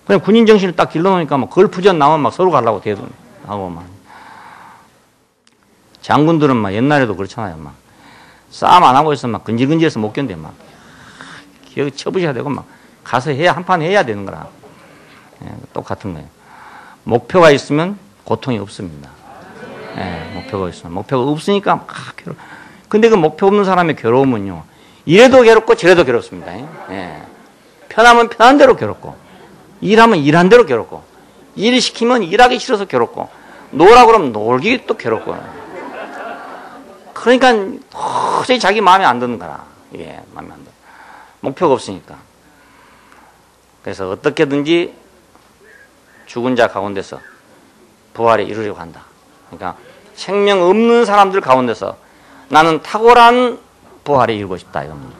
그냥 군인 정신을 딱 길러놓으니까 뭐 걸프전 나오면 막 서로 가려고 대하고 막. 장군들은 막 옛날에도 그렇잖아요. 막 싸움 안 하고 있으면 막 근질근질해서 못 견뎌 막. 기억 쳐부셔야 되고 막 가서 한판 해야 되는 거라. 예, 똑같은 거예요. 목표가 있으면 고통이 없습니다. 예, 목표가 있으면. 목표가 없으니까 막 괴로워. 근데 그 목표 없는 사람의 괴로움은요. 이래도 괴롭고 저래도 괴롭습니다. 예. 편하면 편한 대로 괴롭고 일하면 일한 대로 괴롭고 일 시키면 일하기 싫어서 괴롭고 놀라고 그러면 놀기 또 괴롭고 그러니까 도저히 자기 마음에 안 드는 거라. 예, 마음에 안 들어. 목표가 없으니까. 그래서 어떻게든지 죽은 자 가운데서 부활을 이루려고 한다. 그러니까 생명 없는 사람들 가운데서 나는 탁월한 부활을 이루고 싶다 이겁니다.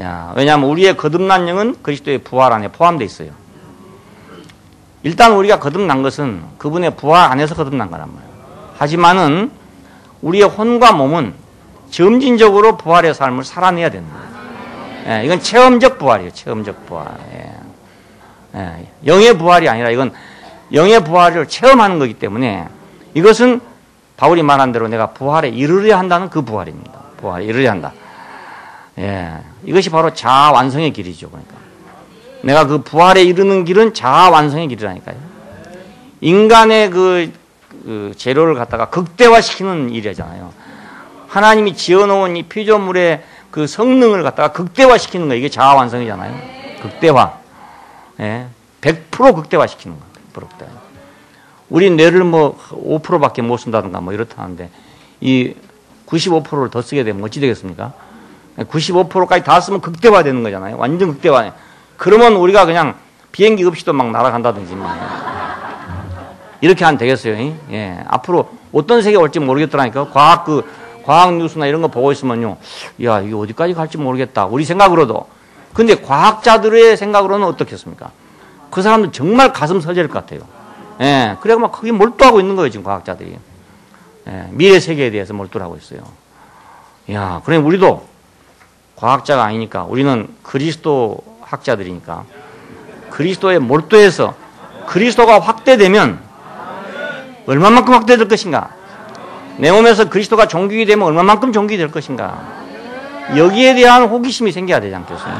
야, 왜냐하면 우리의 거듭난 영은 그리스도의 부활 안에 포함되어 있어요. 일단 우리가 거듭난 것은 그분의 부활 안에서 거듭난 거란 말이에요. 하지만은 우리의 혼과 몸은 점진적으로 부활의 삶을 살아내야 된다. 예, 이건 체험적 부활이에요. 체험적 부활. 예. 예, 영의 부활이 아니라 이건 영의 부활을 체험하는 거기 때문에 이것은 바울이 말한 대로 내가 부활에 이르려 한다는 그 부활입니다. 부활에 이르려 한다. 예, 이것이 바로 자아 완성의 길이죠. 그러니까 내가 그 부활에 이르는 길은 자아 완성의 길이라니까요. 인간의 그 재료를 갖다가 극대화시키는 일이잖아요. 하나님이 지어놓은 이 피조물의 그 성능을 갖다가 극대화시키는 거, 이게 자아 완성이잖아요. 극대화. 예, 100% 극대화시키는 거. 100% 극대화. 우리 뇌를 뭐 5%밖에 못 쓴다든가 뭐 이렇다는데 이 95%를 더 쓰게 되면 어찌 되겠습니까? 95%까지 다 쓰면 극대화되는 거잖아요. 완전 극대화. 그러면 우리가 그냥 비행기 없이도 막 날아간다든지 뭐. 이렇게 하면 되겠어요. 예. 앞으로 어떤 세계가 올지 모르겠더라니까. 과학 뉴스나 이런 거 보고 있으면요. 야, 이게 어디까지 갈지 모르겠다. 우리 생각으로도. 근데 과학자들의 생각으로는 어떻겠습니까? 그 사람들 정말 가슴 서질 것 같아요. 예. 그래서 막 거기 몰두하고 있는 거예요, 지금 과학자들이. 예. 미래 세계에 대해서 몰두를 하고 있어요. 야, 그래 우리도 과학자가 아니니까 우리는 그리스도 학자들이니까 그리스도에 몰두해서 그리스도가 확대되면 얼마만큼 확대될 것인가? 내 몸에서 그리스도가 종기이 되면 얼마만큼 종기이 될 것인가? 여기에 대한 호기심이 생겨야 되지 않겠어요?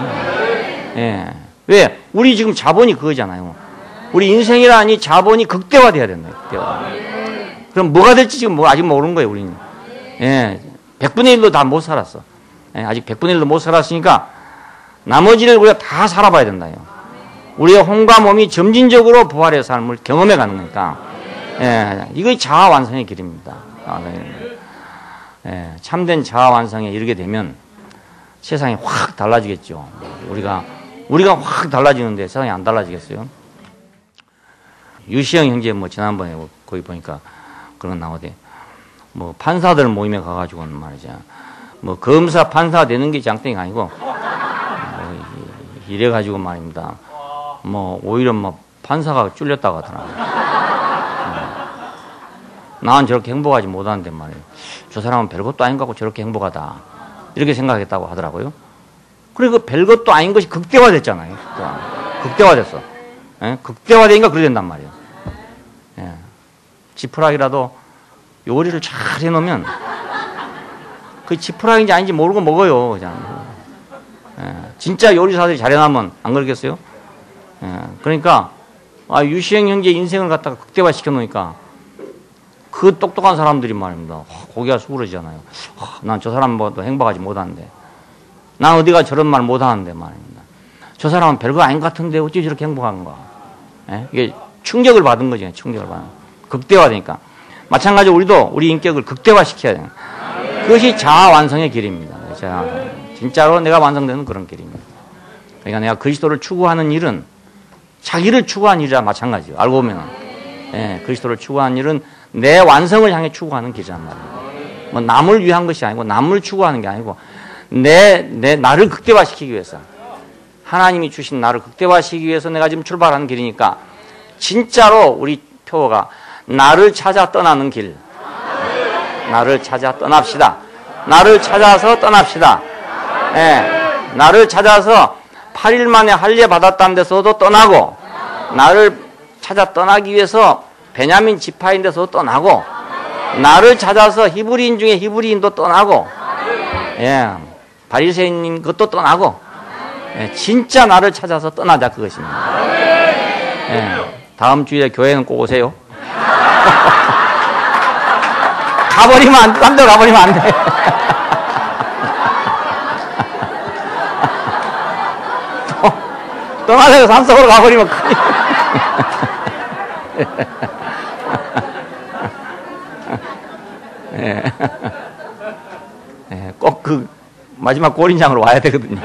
예. 왜? 우리 지금 자본이 그거잖아요. 우리 인생이라니 자본이 극대화돼야 된다. 극대화. 그럼 뭐가 될지 지금 뭐 아직 모르는 거예요, 우리는. 예. 100분의 1도 다 못 살았어. 예. 아직 100분의 1도 못 살았으니까 나머지를 우리가 다 살아봐야 된다요. 우리의 혼과 몸이 점진적으로 부활의 삶을 경험해 가는 거니까. 예. 이게 자아 완성의 길입니다. 예. 참된 자아 완성에 이르게 되면 세상이 확 달라지겠죠. 우리가 확 달라지는데 세상이 안 달라지겠어요? 유시영 형제 뭐 지난번에 거기 보니까 그런 거 나오대. 뭐 판사들 모임에 가가지고는 말이죠. 뭐 검사 판사 되는 게 장땡이 아니고 뭐 이래가지고 말입니다. 뭐 오히려 뭐 판사가 쫄렸다고 하더라고요. 나는 저렇게 행복하지 못하는데 말이에요. 저 사람은 별것도 아닌 것 같고 저렇게 행복하다. 이렇게 생각했다고 하더라고요. 그리고 그 별것도 아닌 것이 극대화됐잖아요. 극대화됐어. 예? 극대화되니까 그래 된단 말이에요. 예. 지푸라기라도 요리를 잘 해놓으면 그 지푸라기인지 아닌지 모르고 먹어요. 그냥. 예. 진짜 요리사들이 잘 해놓으면 안 그러겠어요? 예. 그러니까 유시영 형제 인생을 갖다가 극대화시켜 놓으니까 그 똑똑한 사람들이 말입니다. 고개가 수그러지잖아요. 난 저 사람 뭐 행복하지 못하는데. 난 어디가 저런 말 못하는데 말입니다. 저 사람은 별거 아닌 것 같은데 어찌 저렇게 행복한가. 예? 이게 충격을 받은 거죠. 충격을 받은. 극대화되니까. 마찬가지로 우리도 우리 인격을 극대화시켜야 돼요. 그것이 자아 완성의 길입니다. 진짜로 내가 완성되는 그런 길입니다. 그러니까 내가 그리스도를 추구하는 일은 자기를 추구하는 일이라 마찬가지예요. 알고 보면은. 예, 그리스도를 추구하는 일은 내 완성을 향해 추구하는 길이란 말이에요. 뭐 남을 위한 것이 아니고 남을 추구하는 게 아니고 나를 극대화시키기 위해서 하나님이 주신 나를 극대화시키기 위해서 내가 지금 출발하는 길이니까 진짜로 우리 표어가 나를 찾아 떠나는 길. 나를 찾아 떠납시다. 나를 찾아서 떠납시다. 예, 나를 찾아서 8일 만에 할례 받았다는 데서도 떠나고 나를 찾아 떠나기 위해서 베냐민 지파인 데서 떠나고 나를 찾아서 히브리인 중에 히브리인도 떠나고 예, 바리새인인 것도 떠나고 예, 진짜 나를 찾아서 떠나자 그것입니다. 예, 다음 주에 교회는 꼭 오세요. 가버리면 안 돼. 딴 데 가버리면 안 돼. 떠나서 산속으로 가버리면 큰일. 예. 예, 꼭 그 마지막 골인장으로 와야 되거든요.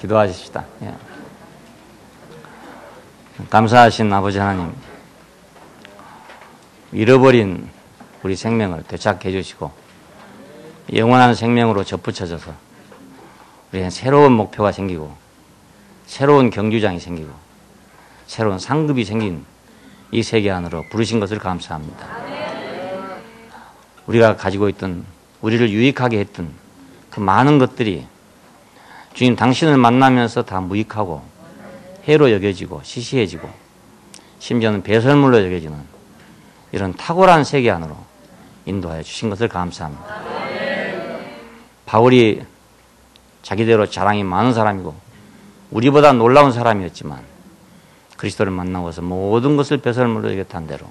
기도하십시다. 예. 감사하신 아버지 하나님, 잃어버린 우리 생명을 되찾게 해주시고 영원한 생명으로 접붙여져서 우리는 새로운 목표가 생기고 새로운 경주장이 생기고 새로운 상급이 생긴 이 세계 안으로 부르신 것을 감사합니다. 우리가 가지고 있던, 우리를 유익하게 했던 그 많은 것들이 주님 당신을 만나면서 다 무익하고 해로 여겨지고 시시해지고 심지어는 배설물로 여겨지는 이런 탁월한 세계 안으로 인도하여 주신 것을 감사합니다. 바울이 자기대로 자랑이 많은 사람이고 우리보다 놀라운 사람이었지만 그리스도를 만나고서 모든 것을 배설물로 여겼다는 대로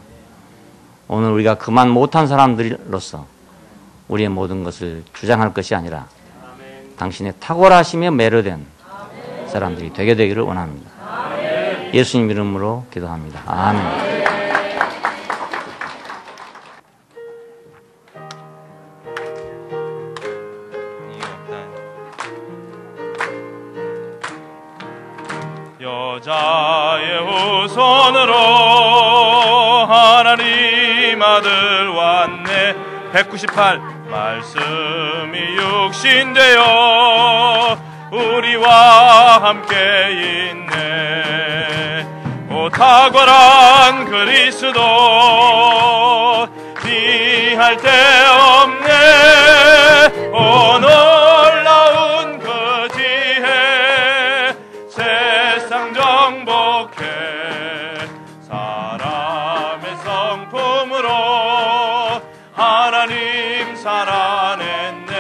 오늘 우리가 그만 못한 사람들로서 우리의 모든 것을 주장할 것이 아니라 당신의 탁월하심에 매료된 사람들이 되게 되기를 원합니다. 예수님 이름으로 기도합니다. 아멘. 여자의 후손으로 하나님 아들 왔네. 198 말씀이 육신되어 우리와 함께 있네. 오 탁월한 그리스도 비할 데 없네. 오 놀라운 그 지혜 세상 정복해 사람의 성품으로 하나님 살아냈네.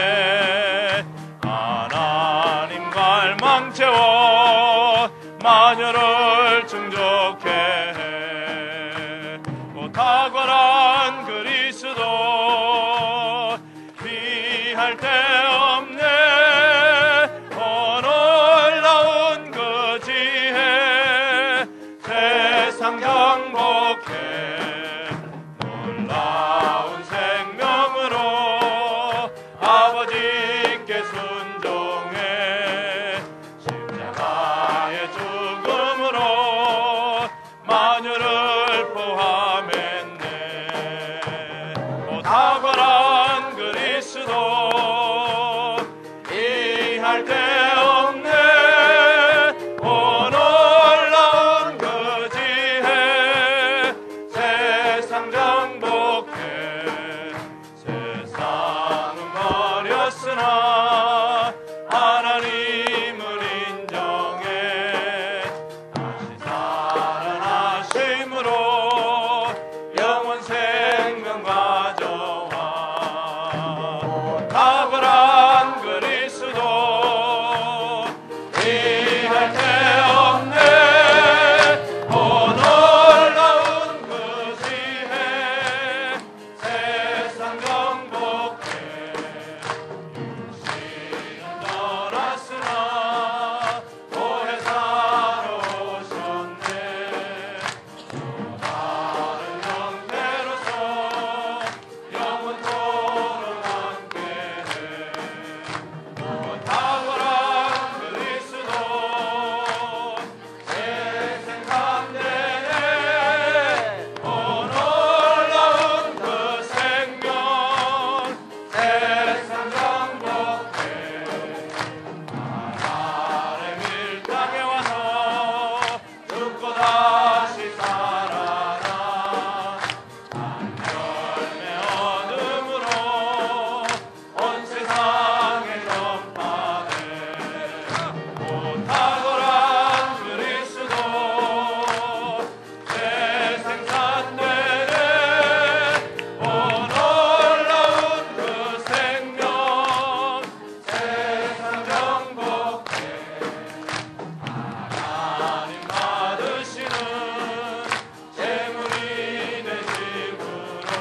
하나님 갈망 채워 마녀를 충족해 해. 오 탁월한 그리스도 비할 데 없네. 오 놀라운 그 지혜 세상 정복해 놀라운 생명으로 아버지께 순종해 십자가의 죽음으로 마녀를 포함했네. 오 탁월한 그리스도 이할 데 없네. 오 놀라운 그 지혜 세상 정복해 세상은 버렸으나 하나님을 인정해 다시 살아나심으로 영원 생명 가져와. 오 탁월한 그리스도 이할 데 없네. 오 놀라운 그 지혜 세상 정복해 육신은 떠났으나 보혜사로 오셨네. 또 다른 형태로서 영원토록 함께해. 오 탁월한 그리스도 생생한데네. 오 놀라운 그 생명 세상 정복해 하나의 밀당에 와서 죽고 다시 살아나 한 열매 얻음으로 온 세상에 전파돼. 오 탁월한 그리스도 새생산되네. 오 놀라운 그 생명 세상 정복해 하나님 받으시는 재물이 되시므로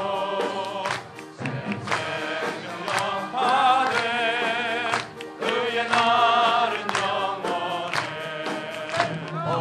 생생명 전파돼 그의 날은 영원해. 오